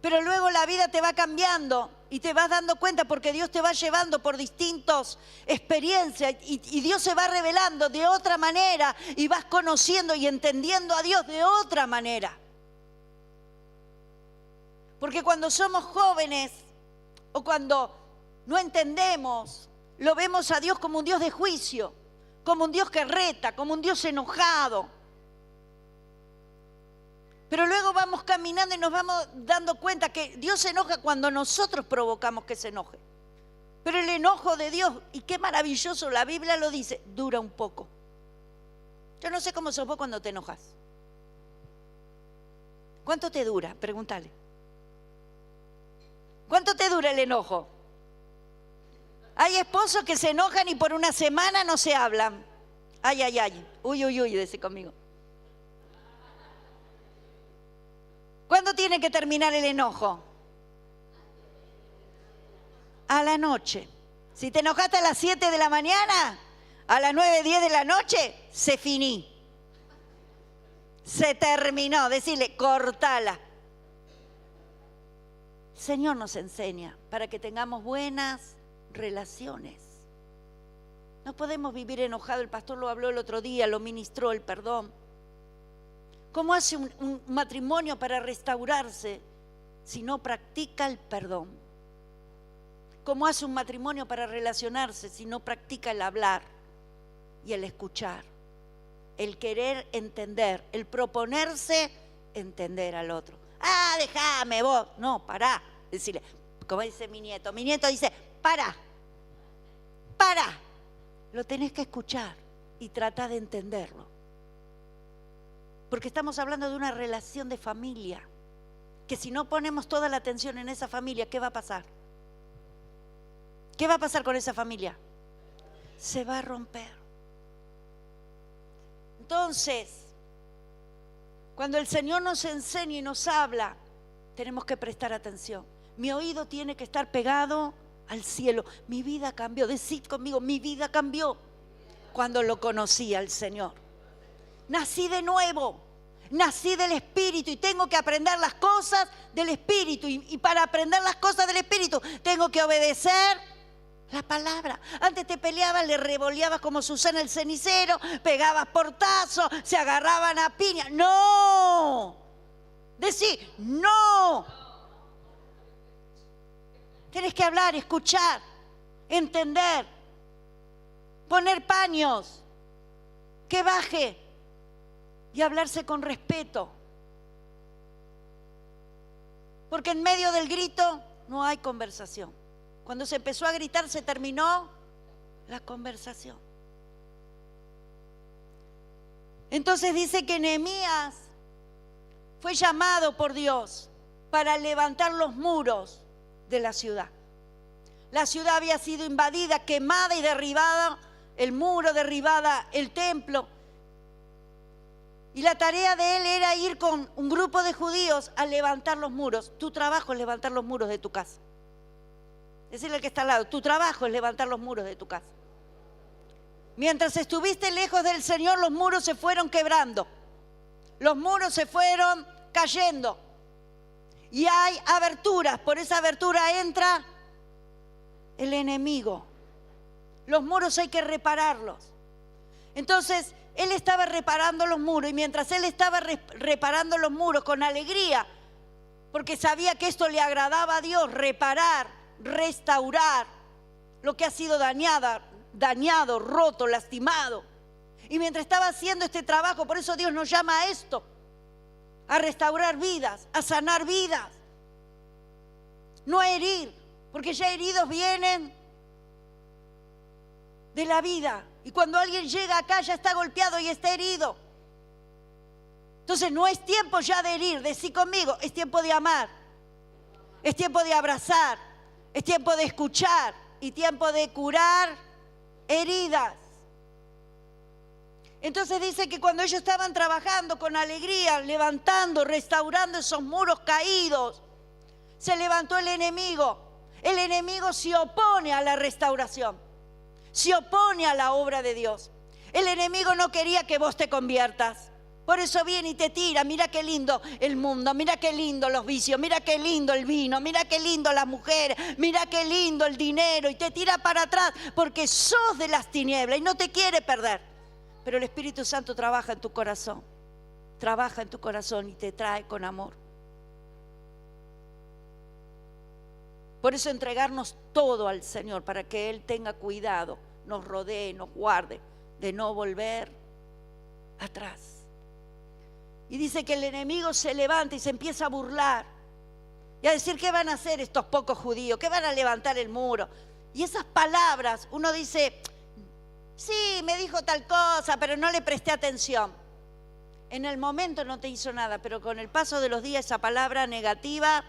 Pero luego la vida te va cambiando y te vas dando cuenta porque Dios te va llevando por distintas experiencias y Dios se va revelando de otra manera y vas conociendo y entendiendo a Dios de otra manera. Porque cuando somos jóvenes o cuando no entendemos, lo vemos a Dios como un Dios de juicio, como un Dios que reta, como un Dios enojado. Pero luego vamos caminando y nos vamos dando cuenta que Dios se enoja cuando nosotros provocamos que se enoje. Pero el enojo de Dios, y qué maravilloso, la Biblia lo dice, dura un poco. Yo no sé cómo sos vos cuando te enojas. ¿Cuánto te dura? Pregúntale. ¿Cuánto te dura el enojo? Hay esposos que se enojan y por una semana no se hablan. Ay, ay, ay. Uy, uy, uy, dice conmigo. ¿Cuándo tiene que terminar el enojo? A la noche. Si te enojaste a las 7 de la mañana, a las 9, 10 de la noche, se finí. Se terminó. Decirle, cortala. El Señor nos enseña para que tengamos buenas relaciones. No podemos vivir enojados. El pastor lo habló el otro día, lo ministró el perdón. ¿Cómo hace un matrimonio para restaurarse si no practica el perdón? ¿Cómo hace un matrimonio para relacionarse si no practica el hablar y el escuchar? El querer entender, el proponerse entender al otro. Ah, déjame vos. No, pará. Decirle, como dice mi nieto dice, pará. Lo tenés que escuchar y tratar de entenderlo. Porque estamos hablando de una relación de familia, que si no ponemos toda la atención en esa familia, ¿qué va a pasar? ¿Qué va a pasar con esa familia? Se va a romper. Entonces, cuando el Señor nos enseña y nos habla, tenemos que prestar atención. Mi oído tiene que estar pegado al cielo. Mi vida cambió. Decid conmigo, mi vida cambió cuando lo conocí al Señor. Nací de nuevo, nací del Espíritu y tengo que aprender las cosas del Espíritu. Y para aprender las cosas del Espíritu tengo que obedecer la palabra. Antes te peleabas, le revoleabas como Susana el cenicero, pegabas portazos, se agarraban a piña. ¡No! Decí, ¡no! Tienes que hablar, escuchar, entender, poner paños, que baje. Y hablarse con respeto. Porque en medio del grito no hay conversación. Cuando se empezó a gritar se terminó la conversación. Entonces dice que Nehemías fue llamado por Dios para levantar los muros de la ciudad. La ciudad había sido invadida, quemada y derribada, el muro, derribada el templo. Y la tarea de él era ir con un grupo de judíos a levantar los muros. Tu trabajo es levantar los muros de tu casa. Decirle al que está al lado, tu trabajo es levantar los muros de tu casa. Mientras estuviste lejos del Señor, los muros se fueron quebrando. Los muros se fueron cayendo. Y hay aberturas. Por esa abertura entra el enemigo. Los muros hay que repararlos. Entonces, él estaba reparando los muros y mientras él estaba reparando los muros con alegría, porque sabía que esto le agradaba a Dios, reparar, restaurar lo que ha sido dañado, roto, lastimado. Y mientras estaba haciendo este trabajo, por eso Dios nos llama a esto, a restaurar vidas, a sanar vidas, no a herir, porque ya heridos vienen de la vida. Y cuando alguien llega acá ya está golpeado y está herido. Entonces no es tiempo ya de herir, decí conmigo, es tiempo de amar. Es tiempo de abrazar, es tiempo de escuchar y tiempo de curar heridas. Entonces dice que cuando ellos estaban trabajando con alegría, levantando, restaurando esos muros caídos, se levantó el enemigo. El enemigo se opone a la restauración, se opone a la obra de Dios. El enemigo no quería que vos te conviertas. Por eso viene y te tira. Mira qué lindo el mundo, mira qué lindo los vicios, mira qué lindo el vino, mira qué lindo las mujeres, mira qué lindo el dinero, y te tira para atrás porque sos de las tinieblas y no te quiere perder. Pero el Espíritu Santo trabaja en tu corazón y te trae con amor. Por eso entregarnos todo al Señor para que Él tenga cuidado, nos rodee, nos guarde de no volver atrás. Y dice que el enemigo se levanta y se empieza a burlar y a decir: ¿qué van a hacer estos pocos judíos? ¿Qué van a levantar el muro? Y esas palabras, uno dice: sí, me dijo tal cosa, pero no le presté atención. En el momento no te hizo nada, pero con el paso de los días esa palabra negativa,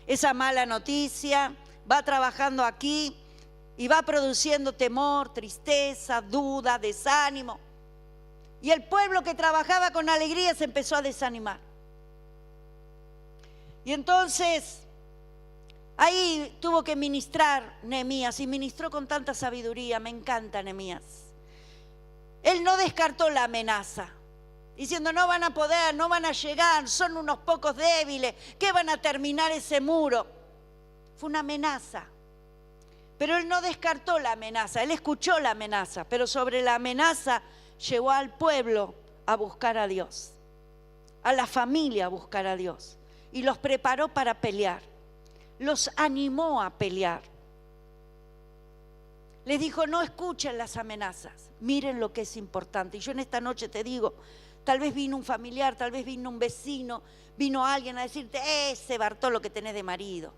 esa mala noticia, va trabajando aquí y va produciendo temor, tristeza, duda, desánimo. Y el pueblo que trabajaba con alegría se empezó a desanimar. Y entonces ahí tuvo que ministrar Nehemías, y ministró con tanta sabiduría. Me encanta Nehemías. Él no descartó la amenaza, diciendo: no van a poder, no van a llegar, son unos pocos débiles, ¿qué van a terminar ese muro? Fue una amenaza. Pero él no descartó la amenaza, él escuchó la amenaza, pero sobre la amenaza llevó al pueblo a buscar a Dios, a la familia a buscar a Dios, y los preparó para pelear, los animó a pelear. Les dijo: no escuchen las amenazas, miren lo que es importante. Y yo en esta noche te digo, tal vez vino un familiar, tal vez vino un vecino, vino alguien a decirte: ese Bartolo que tenés de marido,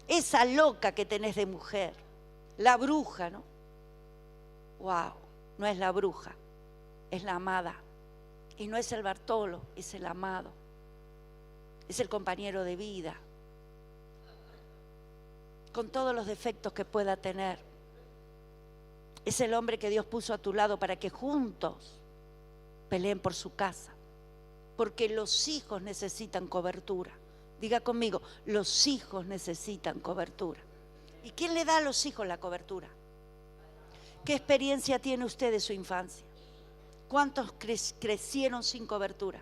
esa loca que tenés de mujer, la bruja, ¿no? Wow. No es la bruja, es la amada. Y no es el Bartolo, es el amado. Es el compañero de vida, con todos los defectos que pueda tener. Es el hombre que Dios puso a tu lado para que juntos peleen por su casa. Porque los hijos necesitan cobertura. Diga conmigo: los hijos necesitan cobertura. ¿Y quién le da a los hijos la cobertura? ¿Qué experiencia tiene usted de su infancia? ¿Cuántos crecieron sin cobertura?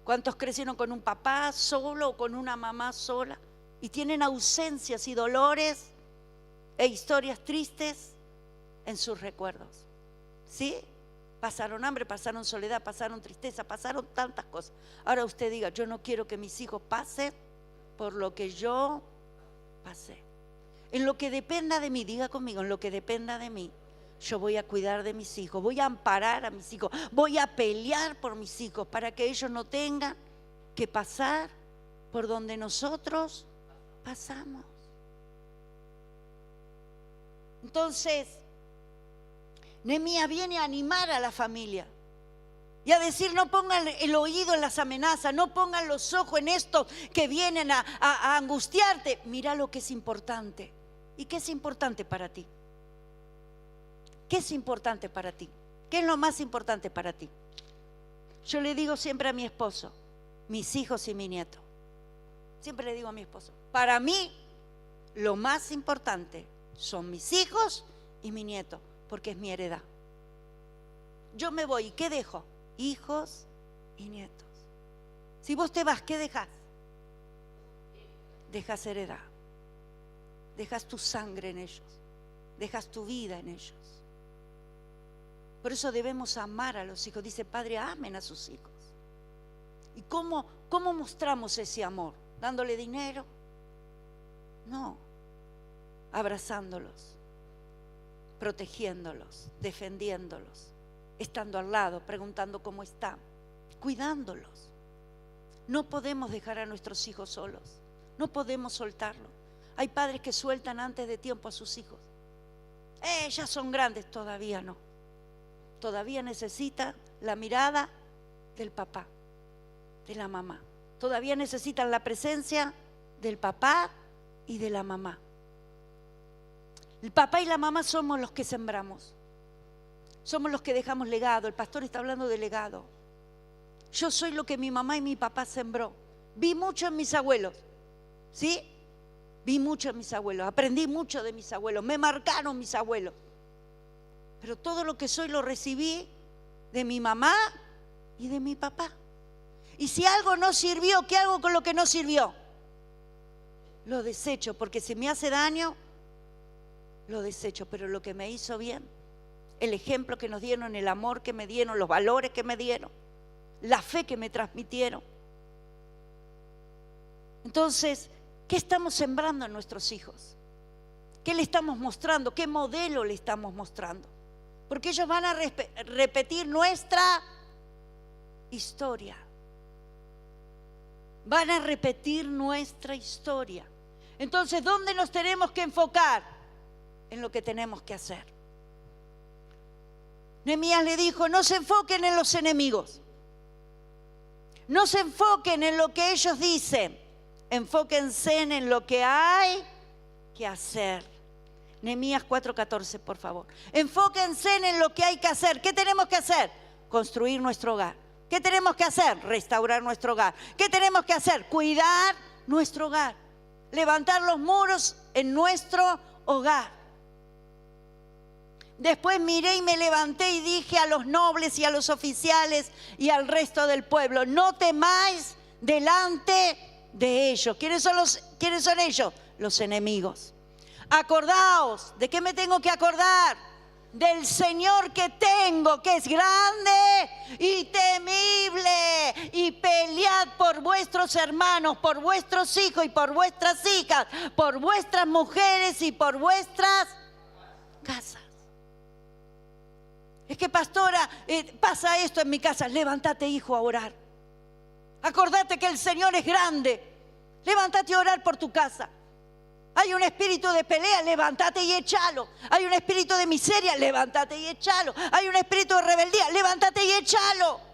¿Cuántos crecieron con un papá solo o con una mamá sola? Y tienen ausencias y dolores e historias tristes en sus recuerdos. ¿Sí? Pasaron hambre, pasaron soledad, pasaron tristeza, pasaron tantas cosas. Ahora usted diga: yo no quiero que mis hijos pasen por lo que yo pasé. En lo que dependa de mí, diga conmigo: en lo que dependa de mí, yo voy a cuidar de mis hijos, voy a amparar a mis hijos, voy a pelear por mis hijos para que ellos no tengan que pasar por donde nosotros pasamos. Entonces, Nehemías viene a animar a la familia y a decir: no pongan el oído en las amenazas, no pongan los ojos en estos que vienen a angustiarte. Mira lo que es importante. ¿Y qué es importante para ti? ¿Qué es importante para ti? ¿Qué es lo más importante para ti? Yo le digo siempre a mi esposo: mis hijos y mi nieto. Siempre le digo a mi esposo: para mí lo más importante son mis hijos y mi nieto, porque es mi heredad. Yo me voy, ¿y qué dejo? Hijos y nietos. Si vos te vas, ¿qué dejas? Dejas heredad. Dejas tu sangre en ellos. Dejas tu vida en ellos. Por eso debemos amar a los hijos. Dice: Padre, amen a sus hijos. ¿Y cómo mostramos ese amor? ¿Dándole dinero? No. Abrazándolos, protegiéndolos, defendiéndolos, estando al lado, preguntando cómo están, cuidándolos. No podemos dejar a nuestros hijos solos. No podemos soltarlos. Hay padres que sueltan antes de tiempo a sus hijos. Ya son grandes. Todavía no. Todavía necesita la mirada del papá, de la mamá. todavía necesitan la presencia del papá y de la mamá. El papá y la mamá somos los que sembramos. Somos los que dejamos legado. El pastor está hablando de legado. Yo soy lo que mi mamá y mi papá sembró. Vi mucho en mis abuelos, ¿sí? Vi mucho en mis abuelos, aprendí mucho de mis abuelos, me marcaron mis abuelos. Pero todo lo que soy lo recibí de mi mamá y de mi papá. Y si algo no sirvió, ¿qué hago con lo que no sirvió? Lo desecho, porque si me hace daño, lo desecho. Pero lo que me hizo bien, el ejemplo que nos dieron, el amor que me dieron, los valores que me dieron, la fe que me transmitieron. Entonces, ¿qué estamos sembrando a nuestros hijos? ¿Qué le estamos mostrando? ¿Qué modelo le estamos mostrando? Porque ellos van a repetir nuestra historia. Van a repetir nuestra historia. Entonces, ¿dónde nos tenemos que enfocar? En lo que tenemos que hacer. Nehemías le dijo, no se enfoquen en los enemigos. No se enfoquen en lo que ellos dicen. Enfóquense en lo que hay que hacer. Nehemías 4:14, por favor. Enfóquense en lo que hay que hacer. ¿Qué tenemos que hacer? Construir nuestro hogar. ¿Qué tenemos que hacer? Restaurar nuestro hogar. ¿Qué tenemos que hacer? Cuidar nuestro hogar. Levantar los muros en nuestro hogar. Después miré y me levanté y dije a los nobles y a los oficiales y al resto del pueblo, no temáis delante de ellos. ¿Quiénes son ellos? Los enemigos. Acordaos, ¿de qué me tengo que acordar? Del Señor que tengo, que es grande y temible, y pelead por vuestros hermanos, por vuestros hijos y por vuestras hijas, por vuestras mujeres y por vuestras casas. Es que pastora, pasa esto en mi casa. Levántate, hijo, a orar. Acordate que el Señor es grande. Levántate a orar por tu casa. Hay un espíritu de pelea, levántate y échalo. Hay un espíritu de miseria, levántate y échalo. Hay un espíritu de rebeldía, levántate y échalo.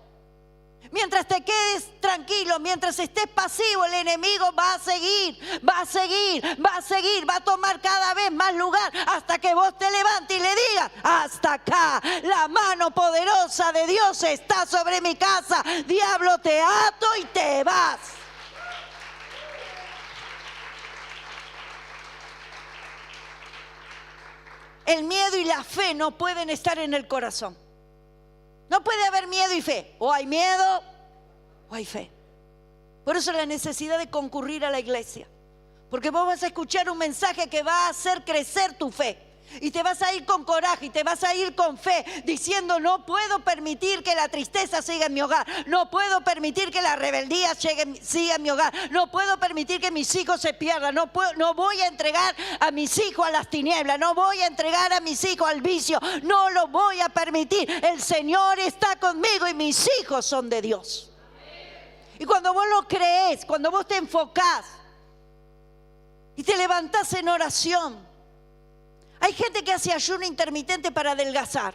Mientras te quedes tranquilo, mientras estés pasivo, el enemigo va a seguir, va a seguir, va a seguir, va a tomar cada vez más lugar hasta que vos te levantes y le digas, hasta acá, la mano poderosa de Dios está sobre mi casa, diablo, te ato y te vas. El miedo y la fe no pueden estar en el corazón. No puede haber miedo y fe. O hay miedo o hay fe. Por eso la necesidad de concurrir a la iglesia. Porque vos vas a escuchar un mensaje que va a hacer crecer tu fe. Y te vas a ir con coraje y te vas a ir con fe diciendo, no puedo permitir que la tristeza siga en mi hogar. No puedo permitir que la rebeldía siga en mi hogar. No puedo permitir que mis hijos se pierdan. No voy a entregar a mis hijos a las tinieblas. No voy a entregar a mis hijos al vicio. No lo voy a permitir. El Señor está conmigo y mis hijos son de Dios. Y cuando vos lo crees, cuando vos te enfocás y te levantás en oración. Hay gente que hace ayuno intermitente para adelgazar.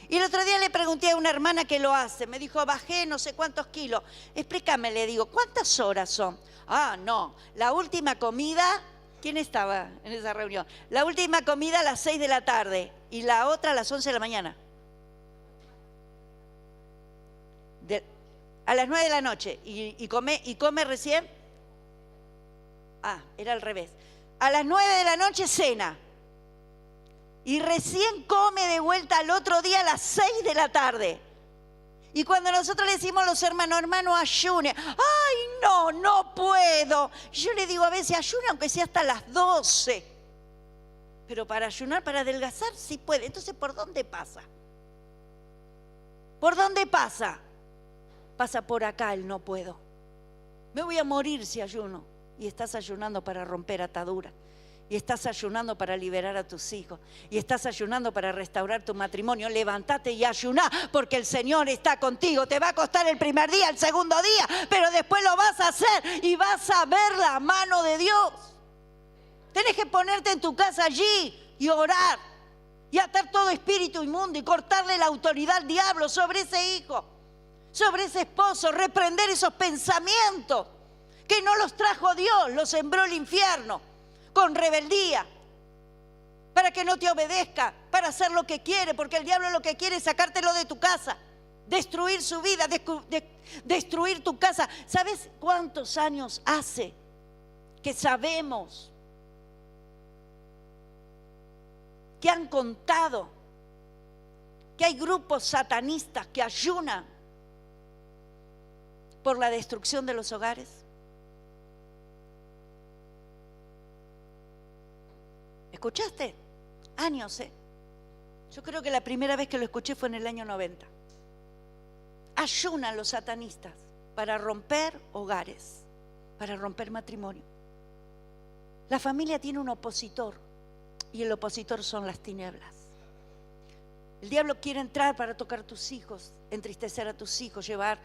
Y el otro día le pregunté a una hermana que lo hace. Me dijo, bajé no sé cuántos kilos. Explícame, le digo, ¿cuántas horas son? Ah, no, la última comida, ¿quién estaba en esa reunión? La última comida a las 6 de la tarde y la otra a las 11 de la mañana. A las 9 de la noche. ¿Y come recién? Ah, era al revés. A las 9 de la noche cena. Y recién come de vuelta al otro día a las 6 de la tarde. Y cuando nosotros le decimos a los hermanos, hermano, ayune. Ay, no puedo. Yo le digo a veces, ayune aunque sea hasta las 12. Pero para ayunar, para adelgazar, sí puede. Entonces, ¿por dónde pasa? ¿Por dónde pasa? Pasa por acá el no puedo. Me voy a morir si ayuno. Y estás ayunando para romper ataduras. Y estás ayunando para liberar a tus hijos. Y estás ayunando para restaurar tu matrimonio. Levántate y ayuná, porque el Señor está contigo. Te va a costar el primer día, el segundo día, pero después lo vas a hacer y vas a ver la mano de Dios. Tenés que ponerte en tu casa allí y orar. Y atar todo espíritu inmundo y cortarle la autoridad al diablo sobre ese hijo. sobre ese esposo, reprender esos pensamientos que no los trajo Dios, los sembró el infierno con rebeldía, para que no te obedezca, para hacer lo que quiere, porque el diablo lo que quiere es sacártelo de tu casa, destruir su vida, destruir tu casa. ¿Sabes cuántos años hace que sabemos, que han contado, que hay grupos satanistas que ayunan por la destrucción de los hogares? ¿Escuchaste? Años, ¿eh? Yo creo que la primera vez que lo escuché fue en el año 90. Ayunan los satanistas para romper hogares, para romper matrimonio. La familia tiene un opositor y el opositor son las tinieblas. El diablo quiere entrar para tocar a tus hijos, entristecer a tus hijos, llevar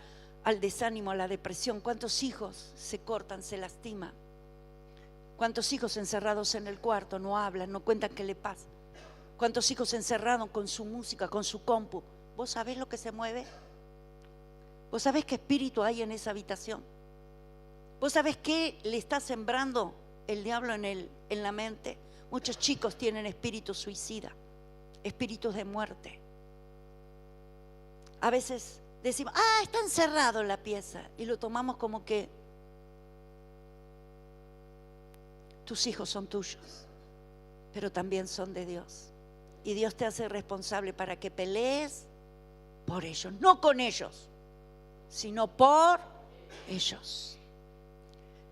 al desánimo, a la depresión. ¿Cuántos hijos se cortan, se lastiman? ¿Cuántos hijos encerrados en el cuarto no hablan, no cuentan qué le pasa? ¿Cuántos hijos encerrados con su música, con su compu? ¿Vos sabés lo que se mueve? ¿Vos sabés qué espíritu hay en esa habitación? ¿Vos sabés qué le está sembrando el diablo en la mente? Muchos chicos tienen espíritus suicidas, espíritus de muerte. A veces decimos, está encerrado en la pieza, y lo tomamos como que tus hijos son tuyos, pero también son de Dios. Y Dios te hace responsable para que pelees por ellos, no con ellos, sino por ellos.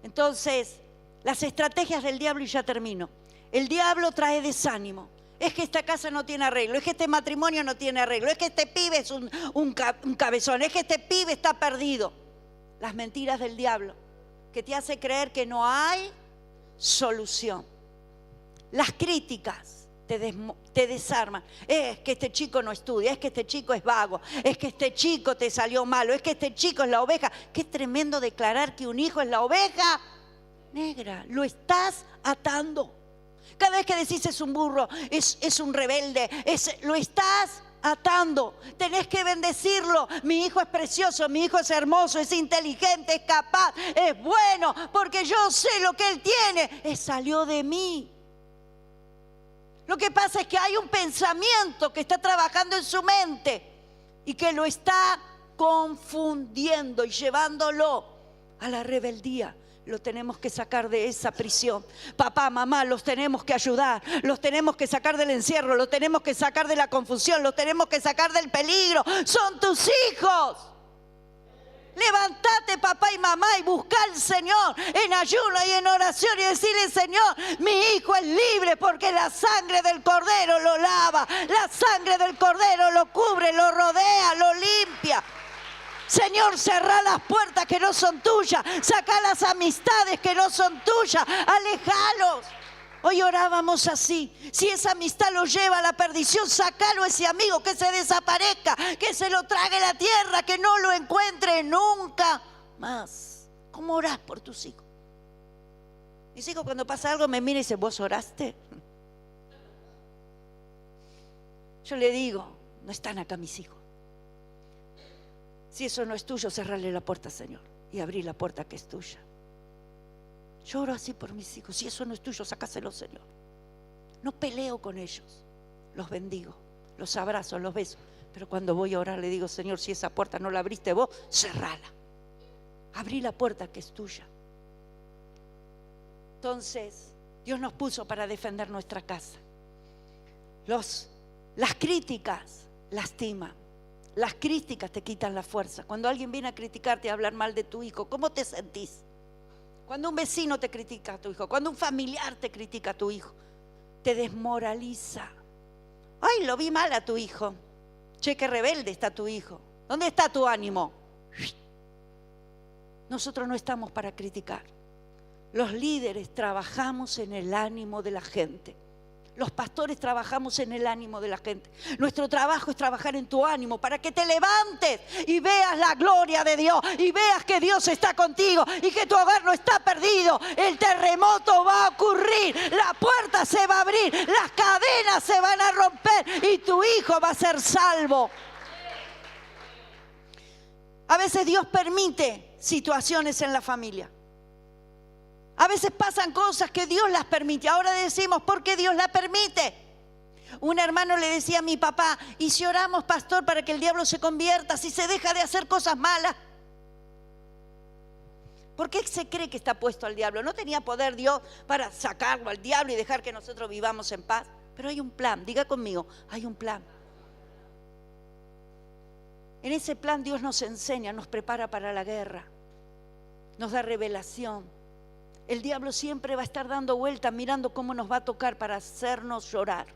Entonces, las estrategias del diablo, y ya termino. El diablo trae desánimo. Es que esta casa no tiene arreglo, es que este matrimonio no tiene arreglo, es que este pibe es un cabezón, es que este pibe está perdido. Las mentiras del diablo, que te hace creer que no hay solución. Las críticas te desarman. Es que este chico no estudia, es que este chico es vago, es que este chico te salió malo, es que este chico es la oveja. Qué tremendo declarar que un hijo es la oveja negra. Lo estás atando. Cada vez que decís es un burro, es un rebelde, lo estás atando. Tenés que bendecirlo. Mi hijo es precioso, mi hijo es hermoso, es inteligente, es capaz, es bueno, porque yo sé lo que él tiene. Salió de mí. Lo que pasa es que hay un pensamiento que está trabajando en su mente y que lo está confundiendo y llevándolo a la rebeldía. Lo tenemos que sacar de esa prisión. Papá, mamá, los tenemos que ayudar, los tenemos que sacar del encierro, los tenemos que sacar de la confusión, los tenemos que sacar del peligro. Son tus hijos. Levantate, papá y mamá, y busca al Señor en ayuno y en oración y decirle: Señor, mi hijo es libre porque la sangre del Cordero lo lava, la sangre del Cordero lo cubre, lo rodea, lo limpia. Señor, cerrá las puertas que no son tuyas, sacá las amistades que no son tuyas, aléjalos. Hoy orábamos así: si esa amistad lo lleva a la perdición, sacalo a ese amigo, que se desaparezca, que se lo trague la tierra, que no lo encuentre nunca más. ¿Cómo orás por tus hijos? Mis hijos, cuando pasa algo, me miran y dicen: ¿vos oraste? Yo le digo: no están acá mis hijos. Si eso no es tuyo, cerrarle la puerta, Señor, y abrir la puerta que es tuya. Yo oro así por mis hijos. Si eso no es tuyo, sácaselo, Señor. No peleo con ellos, los bendigo, los abrazo, los beso. Pero cuando voy a orar le digo: Señor, si esa puerta no la abriste vos, cerrala. Abrí la puerta que es tuya. Entonces, Dios nos puso para defender nuestra casa. Las críticas lastiman. Las críticas te quitan la fuerza. Cuando alguien viene a criticarte, a hablar mal de tu hijo, ¿cómo te sentís? Cuando un vecino te critica a tu hijo, cuando un familiar te critica a tu hijo, te desmoraliza. Ay, lo vi mal a tu hijo. Che, qué rebelde está tu hijo. ¿Dónde está tu ánimo? Nosotros no estamos para criticar. Los líderes trabajamos en el ánimo de la gente. Los pastores trabajamos en el ánimo de la gente. Nuestro trabajo es trabajar en tu ánimo para que te levantes y veas la gloria de Dios y veas que Dios está contigo y que tu hogar no está perdido. El terremoto va a ocurrir, la puerta se va a abrir, las cadenas se van a romper y tu hijo va a ser salvo. A veces Dios permite situaciones en la familia. A veces pasan cosas que Dios las permite. Ahora decimos, ¿por qué Dios las permite? Un hermano le decía a mi papá, ¿y si oramos, pastor, para que el diablo se convierta, si se deja de hacer cosas malas? ¿Por qué se cree que está puesto al diablo? ¿No tenía poder Dios para sacarlo al diablo y dejar que nosotros vivamos en paz? Pero hay un plan, diga conmigo, hay un plan. En ese plan Dios nos enseña, nos prepara para la guerra, nos da revelación. El diablo siempre va a estar dando vueltas, mirando cómo nos va a tocar para hacernos llorar.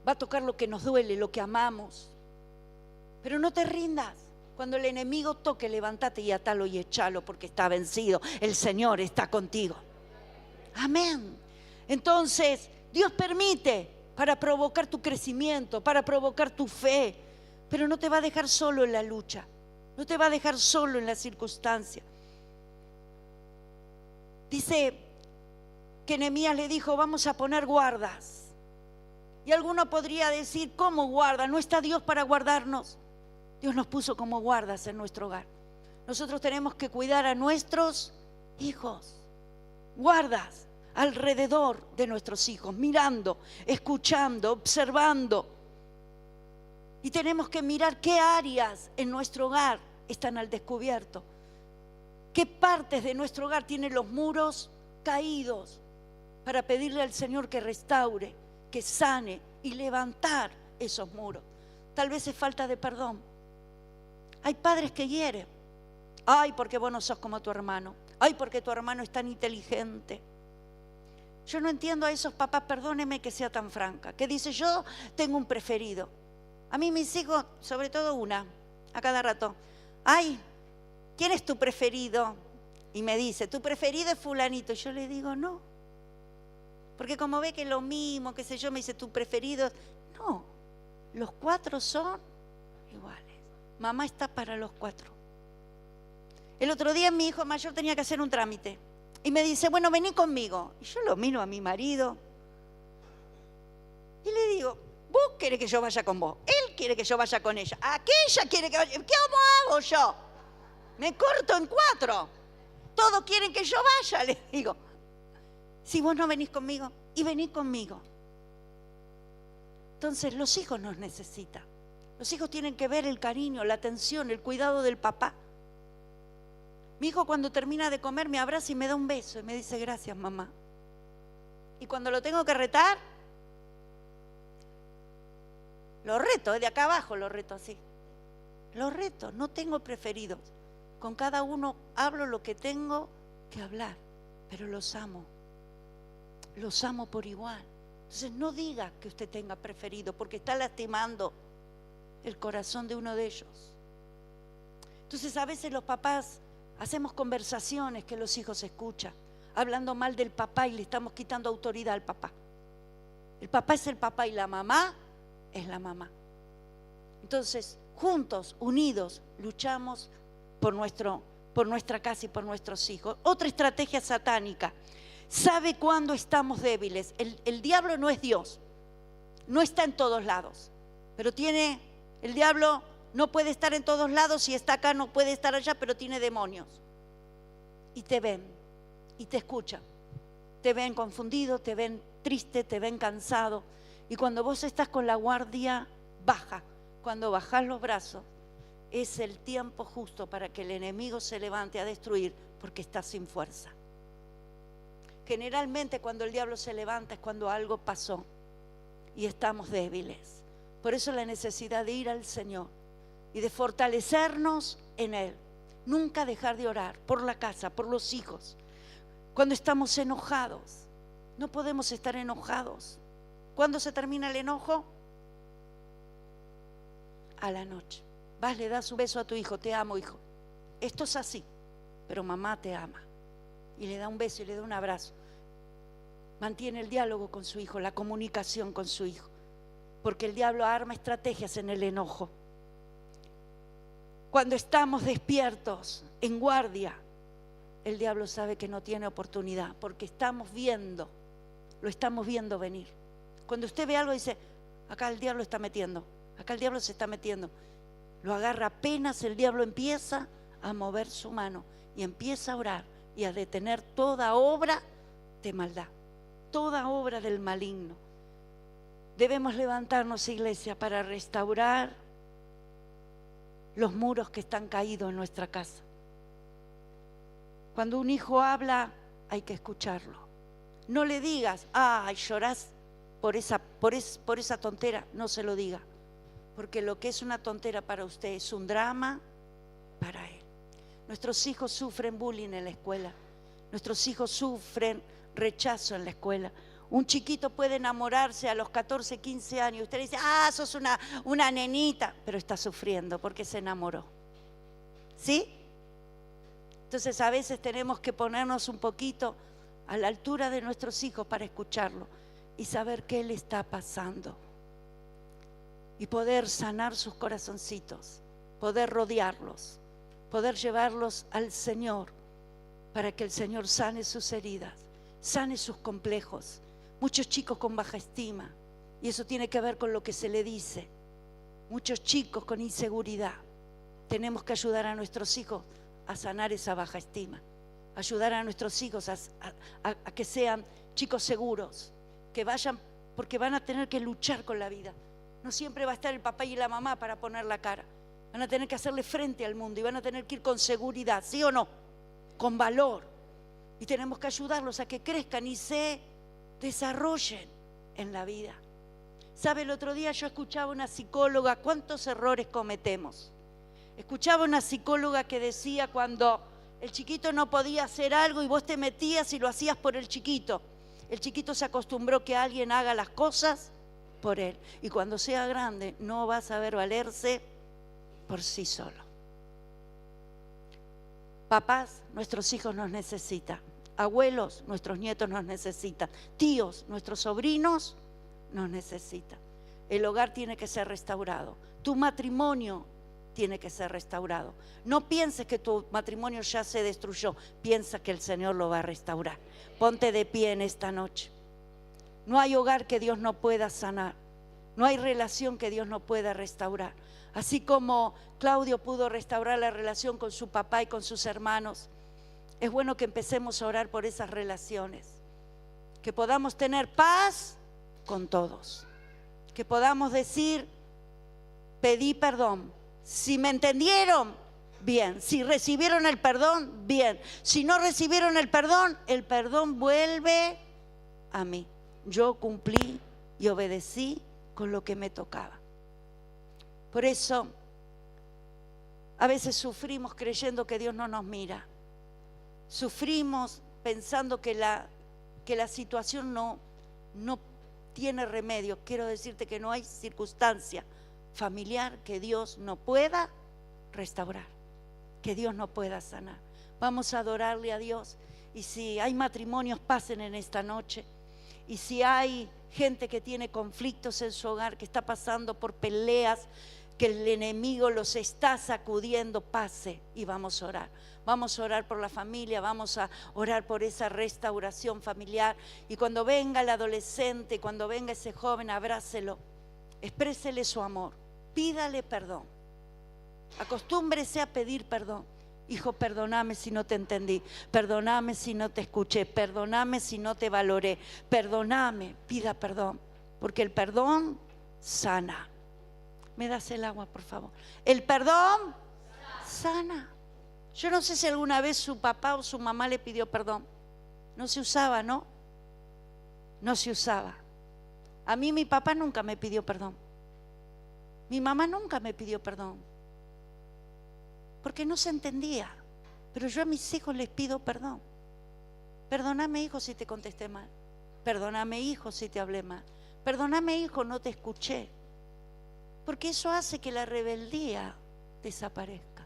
Va a tocar lo que nos duele, lo que amamos. Pero no te rindas. Cuando el enemigo toque, levántate y atalo y échalo, porque está vencido. El Señor está contigo. Amén. Entonces, Dios permite para provocar tu crecimiento, para provocar tu fe, pero no te va a dejar solo en la lucha, no te va a dejar solo en la circunstancia. Dice que Nehemías le dijo, vamos a poner guardas. Y alguno podría decir, ¿cómo guarda? ¿No está Dios para guardarnos? Dios nos puso como guardas en nuestro hogar. Nosotros tenemos que cuidar a nuestros hijos, guardas alrededor de nuestros hijos, mirando, escuchando, observando. Y tenemos que mirar qué áreas en nuestro hogar están al descubierto. ¿Qué partes de nuestro hogar tienen los muros caídos? Para pedirle al Señor que restaure, que sane y levantar esos muros. Tal vez es falta de perdón. Hay padres que hieren. Ay, porque vos no sos como tu hermano. Ay, porque tu hermano es tan inteligente. Yo no entiendo a esos papás, perdóneme que sea tan franca, que dice, yo tengo un preferido. A mí mis hijos, sobre todo una, a cada rato, ay, ¿quién es tu preferido? Y me dice, tu preferido es fulanito. Yo le digo, no. Porque como ve que es lo mismo, qué sé yo, me dice, tu preferido. No, los cuatro son iguales. Mamá está para los cuatro. El otro día mi hijo mayor tenía que hacer un trámite. Y me dice, bueno, vení conmigo. Y yo lo miro a mi marido. Y le digo, vos querés que yo vaya con vos. Él quiere que yo vaya con ella. Aquella quiere que vaya. ¿Cómo hago yo? Me corto en cuatro. Todos quieren que yo vaya, le digo. Si vos no venís conmigo, y venís conmigo. Entonces los hijos nos necesitan. Los hijos tienen que ver el cariño, la atención, el cuidado del papá. Mi hijo cuando termina de comer me abraza y me da un beso y me dice, gracias mamá. Y cuando lo tengo que retar, lo reto, de acá abajo lo reto así. Lo reto, no tengo preferidos. Con cada uno hablo lo que tengo que hablar, pero los amo. Los amo por igual. Entonces no diga que usted tenga preferido, porque está lastimando el corazón de uno de ellos. Entonces a veces los papás hacemos conversaciones que los hijos escuchan, hablando mal del papá y le estamos quitando autoridad al papá. El papá es el papá y la mamá es la mamá. Entonces, juntos, unidos, luchamos por nuestra casa y por nuestros hijos. Otra estrategia satánica. Sabe cuándo estamos débiles. El diablo no es Dios. No está en todos lados. Pero el diablo no puede estar en todos lados. Si está acá no puede estar allá, pero tiene demonios. Y te ven. Y te escuchan. Te ven confundido, te ven triste, te ven cansado. Y cuando vos estás con la guardia baja, cuando bajás los brazos, es el tiempo justo para que el enemigo se levante a destruir, porque estás sin fuerza. Generalmente cuando el diablo se levanta es cuando algo pasó y estamos débiles. Por eso la necesidad de ir al Señor y de fortalecernos en Él. Nunca dejar de orar por la casa, por los hijos. Cuando estamos enojados, no podemos estar enojados. ¿Cuándo se termina el enojo? A la noche. Vas, le das un beso a tu hijo, te amo, hijo. Esto es así, pero mamá te ama. Y le da un beso y le da un abrazo. Mantiene el diálogo con su hijo, la comunicación con su hijo. Porque el diablo arma estrategias en el enojo. Cuando estamos despiertos, en guardia, el diablo sabe que no tiene oportunidad, porque lo estamos viendo venir. Cuando usted ve algo dice, acá el diablo está metiendo, acá el diablo se está metiendo. Lo agarra apenas el diablo empieza a mover su mano y empieza a orar y a detener toda obra de maldad, toda obra del maligno. Debemos levantarnos, iglesia, para restaurar los muros que están caídos en nuestra casa. Cuando un hijo habla, hay que escucharlo. No le digas, ay, llorás por esa tontera. No se lo diga, porque lo que es una tontera para usted es un drama para él. Nuestros hijos sufren bullying en la escuela. Nuestros hijos sufren rechazo en la escuela. Un chiquito puede enamorarse a los 14, 15 años. Usted le dice, sos una nenita, pero está sufriendo porque se enamoró. ¿Sí? Entonces a veces tenemos que ponernos un poquito a la altura de nuestros hijos para escucharlo y saber qué le está pasando. Y poder sanar sus corazoncitos, poder rodearlos, poder llevarlos al Señor para que el Señor sane sus heridas, sane sus complejos. Muchos chicos con baja estima, y eso tiene que ver con lo que se le dice. Muchos chicos con inseguridad. Tenemos que ayudar a nuestros hijos a sanar esa baja estima, ayudar a nuestros hijos a que sean chicos seguros, que vayan, porque van a tener que luchar con la vida. No siempre va a estar el papá y la mamá para poner la cara. Van a tener que hacerle frente al mundo y van a tener que ir con seguridad, ¿sí o no? Con valor. Y tenemos que ayudarlos a que crezcan y se desarrollen en la vida. ¿Sabe? El otro día yo escuchaba una psicóloga, ¿cuántos errores cometemos? Escuchaba una psicóloga que decía cuando el chiquito no podía hacer algo y vos te metías y lo hacías por el chiquito se acostumbró que alguien haga las cosas por él. Y cuando sea grande no va a saber valerse por sí solo. Papás, nuestros hijos nos necesitan. Abuelos, nuestros nietos nos necesitan. Tíos, nuestros sobrinos nos necesitan. El hogar tiene que ser restaurado. Tu matrimonio tiene que ser restaurado. No pienses que tu matrimonio ya se destruyó. Piensa que el Señor lo va a restaurar. Ponte de pie en esta noche. No hay hogar que Dios no pueda sanar. No hay relación que Dios no pueda restaurar. Así como Claudio pudo restaurar la relación con su papá y con sus hermanos, es bueno que empecemos a orar por esas relaciones, que podamos tener paz con todos, que podamos decir, pedí perdón. Si me entendieron, bien. Si recibieron el perdón, bien. Si no recibieron el perdón vuelve a mí. Yo cumplí y obedecí con lo que me tocaba. Por eso, a veces sufrimos creyendo que Dios no nos mira. Sufrimos pensando que la situación no tiene remedio. Quiero decirte que no hay circunstancia familiar que Dios no pueda restaurar, que Dios no pueda sanar. Vamos a adorarle a Dios. Y si hay matrimonios, pasen en esta noche. Y si hay gente que tiene conflictos en su hogar, que está pasando por peleas, que el enemigo los está sacudiendo, pase y vamos a orar. Vamos a orar por la familia, vamos a orar por esa restauración familiar. Y cuando venga el adolescente, cuando venga ese joven, abrácelo, exprésele su amor, pídale perdón. Acostúmbrese a pedir perdón. Hijo, perdóname si no te entendí, perdóname si no te escuché, perdóname si no te valoré, perdóname, pida perdón, porque el perdón sana. ¿Me das el agua, por favor? El perdón sana. Yo no sé si alguna vez su papá o su mamá le pidió perdón. No se usaba, ¿no? No se usaba. A mí mi papá nunca me pidió perdón. Mi mamá nunca me pidió perdón. Porque no se entendía. Pero yo a mis hijos les pido perdón. Perdóname, hijo, si te contesté mal. Perdóname, hijo, si te hablé mal. Perdóname, hijo, no te escuché. Porque eso hace que la rebeldía desaparezca.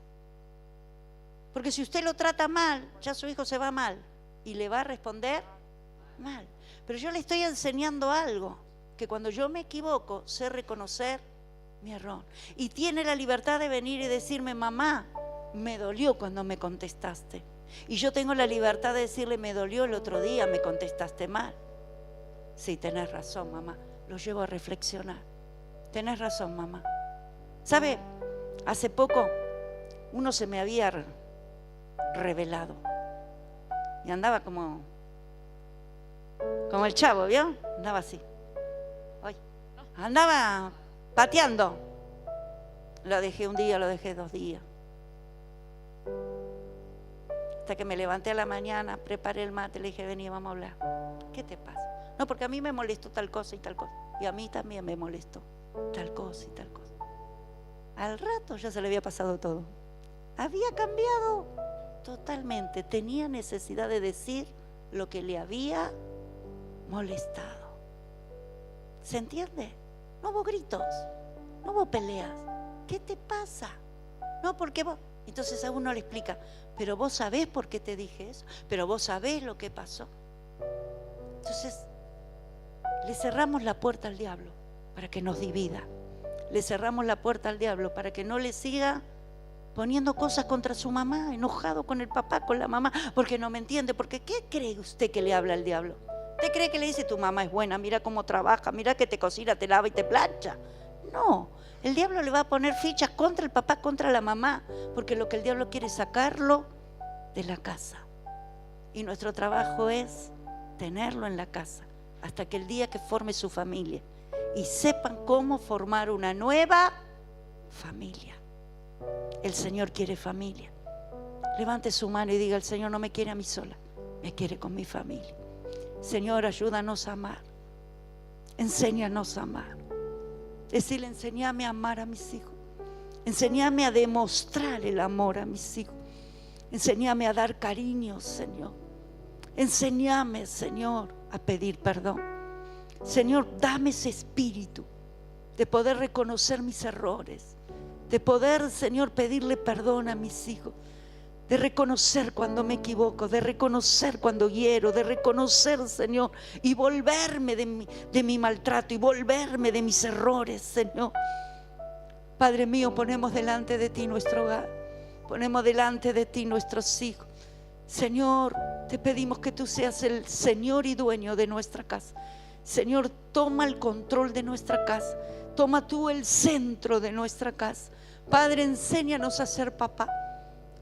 Porque si usted lo trata mal, ya su hijo se va mal y le va a responder mal. Pero yo le estoy enseñando algo, que cuando yo me equivoco, sé reconocer mi error. Y tiene la libertad de venir y decirme, mamá, me dolió cuando me contestaste. Y yo tengo la libertad de decirle, me dolió el otro día, me contestaste mal. Sí, tenés razón, mamá, lo llevo a reflexionar. Tenés razón, mamá. ¿Sabe? Hace poco uno se me había revelado y andaba como el Chavo, ¿vio? Andaba así. Ay, andaba pateando. Lo dejé un día, lo dejé 2 días. Hasta que me levanté a la mañana, preparé el mate, le dije, vení, vamos a hablar. ¿Qué te pasa? No, porque a mí me molestó tal cosa y tal cosa. Y a mí también me molestó tal cosa y tal cosa. Al rato ya se le había pasado todo. Había cambiado totalmente. Tenía necesidad de decir lo que le había molestado. ¿Se entiende? No hubo gritos, no hubo peleas. ¿Qué te pasa? No, porque vos... Entonces a uno le explica, pero vos sabés por qué te dije eso, pero vos sabés lo que pasó. Entonces le cerramos la puerta al diablo para que nos divida. Le cerramos la puerta al diablo para que no le siga poniendo cosas contra su mamá, enojado con el papá, con la mamá, porque no me entiende. Porque ¿qué cree usted que le habla al diablo? ¿Usted cree que le dice tu mamá es buena, mira cómo trabaja, mira que te cocina, te lava y te plancha? No, el diablo le va a poner fichas contra el papá, contra la mamá, porque lo que el diablo quiere es sacarlo de la casa. Y nuestro trabajo es tenerlo en la casa hasta que el día que forme su familia y sepan cómo formar una nueva familia. El Señor quiere familia. Levante su mano y diga, el Señor no me quiere a mí sola, me quiere con mi familia. Señor, ayúdanos a amar. Enséñanos a amar. Decirle, enséñame a amar a mis hijos. Enséñame a demostrar el amor a mis hijos. Enséñame a dar cariño, Señor. Enséñame, Señor, a pedir perdón. Señor, dame ese espíritu de poder reconocer mis errores, de poder, Señor, pedirle perdón a mis hijos, de reconocer cuando me equivoco, de reconocer cuando hiero, de reconocer, Señor, y volverme de mi maltrato y volverme de mis errores, Señor. Padre mío, ponemos delante de ti nuestro hogar, ponemos delante de ti nuestros hijos. Señor, te pedimos que tú seas el Señor y dueño de nuestra casa. Señor, toma el control de nuestra casa, toma tú el centro de nuestra casa. Padre, enséñanos a ser papá.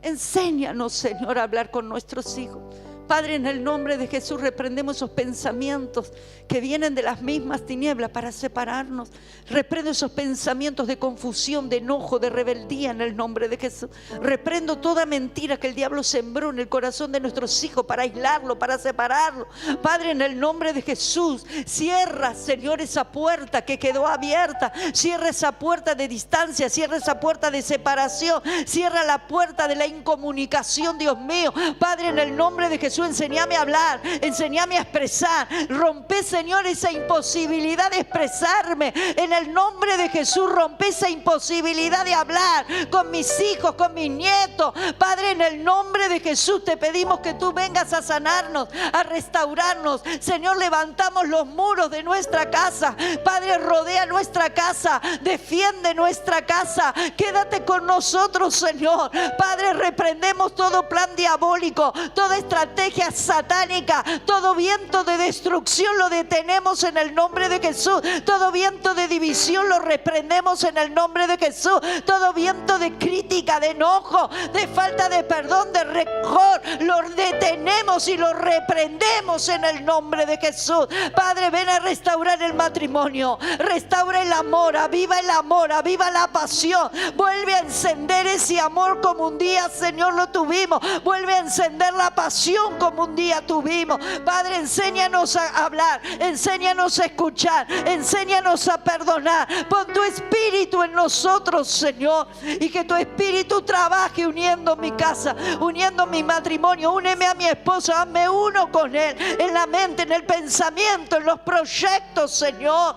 Enséñanos, Señor, a hablar con nuestros hijos. Padre, en el nombre de Jesús reprendemos esos pensamientos que vienen de las mismas tinieblas para separarnos. Reprendo esos pensamientos de confusión, de enojo, de rebeldía en el nombre de Jesús. Reprendo toda mentira que el diablo sembró en el corazón de nuestros hijos para aislarlo, para separarlo. Padre, en el nombre de Jesús, cierra, Señor, esa puerta que quedó abierta. Cierra esa puerta de distancia, cierra esa puerta de separación, cierra la puerta de la incomunicación, Dios mío. Padre, en el nombre de Jesús, enséñame a hablar, enséñame a expresar. Rompe, Señor, esa imposibilidad de expresarme. En el nombre de Jesús, rompe esa imposibilidad de hablar con mis hijos, con mis nietos. Padre, en el nombre de Jesús te pedimos que tú vengas a sanarnos, a restaurarnos. Señor, levantamos los muros de nuestra casa. Padre, rodea nuestra casa, defiende nuestra casa. Quédate con nosotros, Señor. Padre, reprendemos todo plan diabólico, toda estrategia satánica, todo viento de destrucción lo detenemos en el nombre de Jesús. Todo viento de división lo reprendemos en el nombre de Jesús. Todo viento de crítica, de enojo, de falta de perdón, de rencor, lo detenemos y lo reprendemos en el nombre de Jesús. Padre, ven a restaurar el matrimonio, restaura el amor, aviva la pasión, vuelve a encender ese amor como un día, Señor, lo tuvimos. Vuelve a encender la pasión como un día tuvimos. Padre, enséñanos a hablar, enséñanos a escuchar, enséñanos a perdonar. Pon tu espíritu en nosotros, Señor, y que tu espíritu trabaje uniendo mi casa, uniendo mi matrimonio. Úneme a mi esposo, hazme uno con él, en la mente, en el pensamiento, en los proyectos, Señor.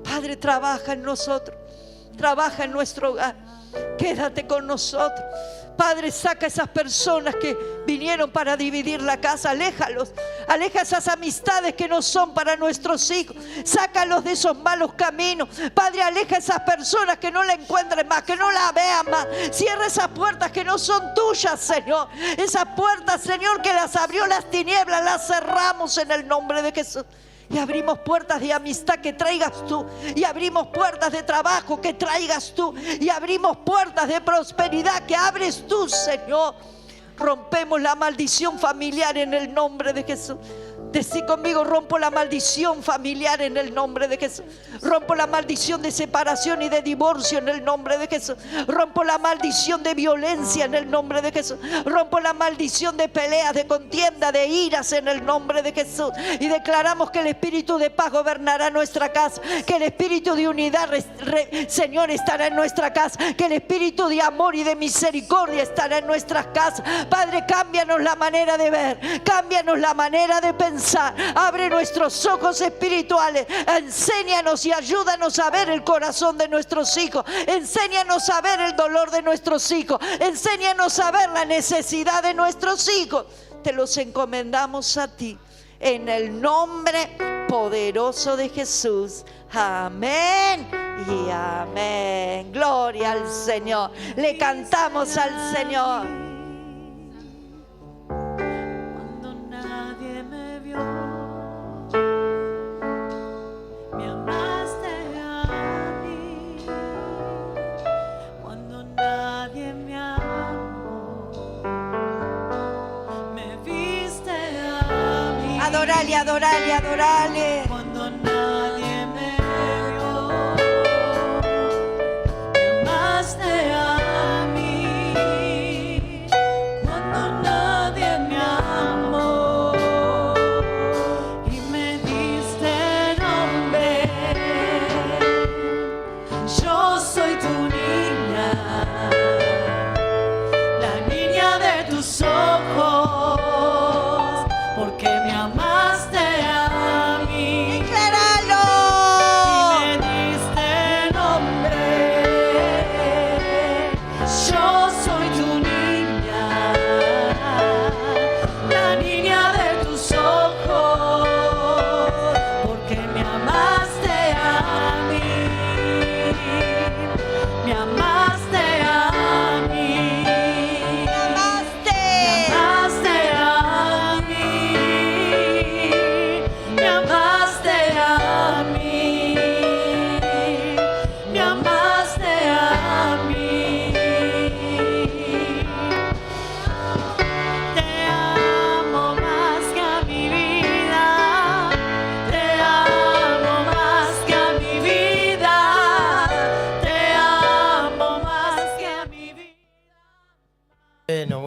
Padre, trabaja en nosotros, trabaja en nuestro hogar. Quédate con nosotros. Padre, saca a esas personas que vinieron para dividir la casa. Aléjalos, aleja esas amistades que no son para nuestros hijos. Sácalos de esos malos caminos. Padre, aleja a esas personas que no la encuentren más, que no la vean más. Cierra esas puertas que no son tuyas, Señor. Esas puertas, Señor, que las abrió las tinieblas, las cerramos en el nombre de Jesús. Y abrimos puertas de amistad que traigas tú. Y abrimos puertas de trabajo que traigas tú. Y abrimos puertas de prosperidad que abres tú, Señor. Rompemos la maldición familiar en el nombre de Jesús. Decí conmigo: rompo la maldición familiar en el nombre de Jesús. Rompo la maldición de separación y de divorcio en el nombre de Jesús. Rompo la maldición de violencia en el nombre de Jesús. Rompo la maldición de peleas, de contienda, de iras en el nombre de Jesús. Y declaramos que el espíritu de paz gobernará nuestra casa. Que el espíritu de unidad, Señor, estará en nuestra casa. Que el espíritu de amor y de misericordia estará en nuestras casas. Padre, cámbianos la manera de ver. Cámbianos la manera de pensar. Abre nuestros ojos espirituales. Enséñanos y ayúdanos a ver el corazón de nuestros hijos. Enséñanos a ver el dolor de nuestros hijos. Enséñanos a ver la necesidad de nuestros hijos. Te los encomendamos a ti, en el nombre poderoso de Jesús. Amén y amén. Gloria al Señor. Le cantamos al Señor. Adorale, adorale, adorale.
Cuando nadie me vio, me amaste a mí. Cuando nadie me amó y me diste nombre. Yo soy tu niña, la niña de tus ojos, porque me amaste.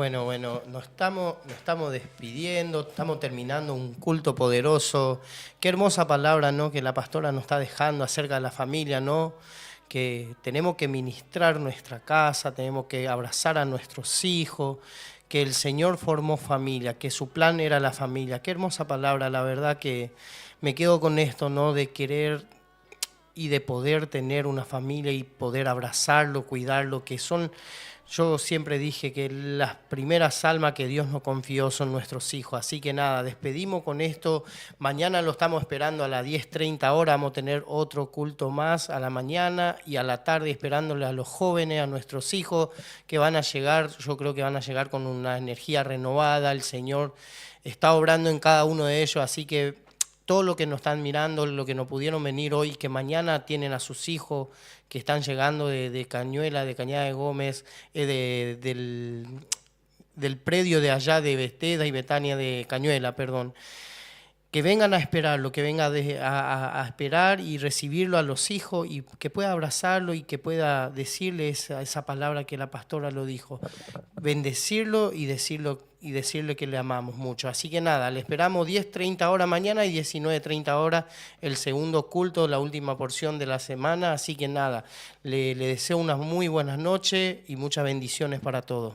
Bueno, nos estamos despidiendo, estamos terminando un culto poderoso. Qué hermosa palabra, ¿no?, que la pastora nos está dejando acerca de la familia, ¿no? Que tenemos que ministrar nuestra casa, tenemos que abrazar a nuestros hijos, que el Señor formó familia, que su plan era la familia. Qué hermosa palabra, la verdad que me quedo con esto, ¿no?, de querer y de poder tener una familia y poder abrazarlo, cuidarlo, que son... Yo siempre dije que las primeras almas que Dios nos confió son nuestros hijos. Así que nada, despedimos con esto. Mañana lo estamos esperando a las 10:30 horas. Vamos a tener otro culto más a la mañana y a la tarde, esperándole a los jóvenes, a nuestros hijos que van a llegar. Yo creo que van a llegar con una energía renovada. El Señor está obrando en cada uno de ellos. Así que todo lo que nos están mirando, lo que no pudieron venir hoy, que mañana tienen a sus hijos que están llegando de Cañuela, de Cañada de Gómez, del predio de allá de Bethesda y Betania de Cañuela, perdón. Que vengan a esperarlo, que vengan a esperar y recibirlo a los hijos y que pueda abrazarlo y que pueda decirle esa palabra que la pastora lo dijo. Bendecirlo y decirle que le amamos mucho. Así que nada, le esperamos 10:30 horas mañana y 19:30 horas el segundo culto, la última porción de la semana. Así que nada, le deseo unas muy buenas noches y muchas bendiciones para todos.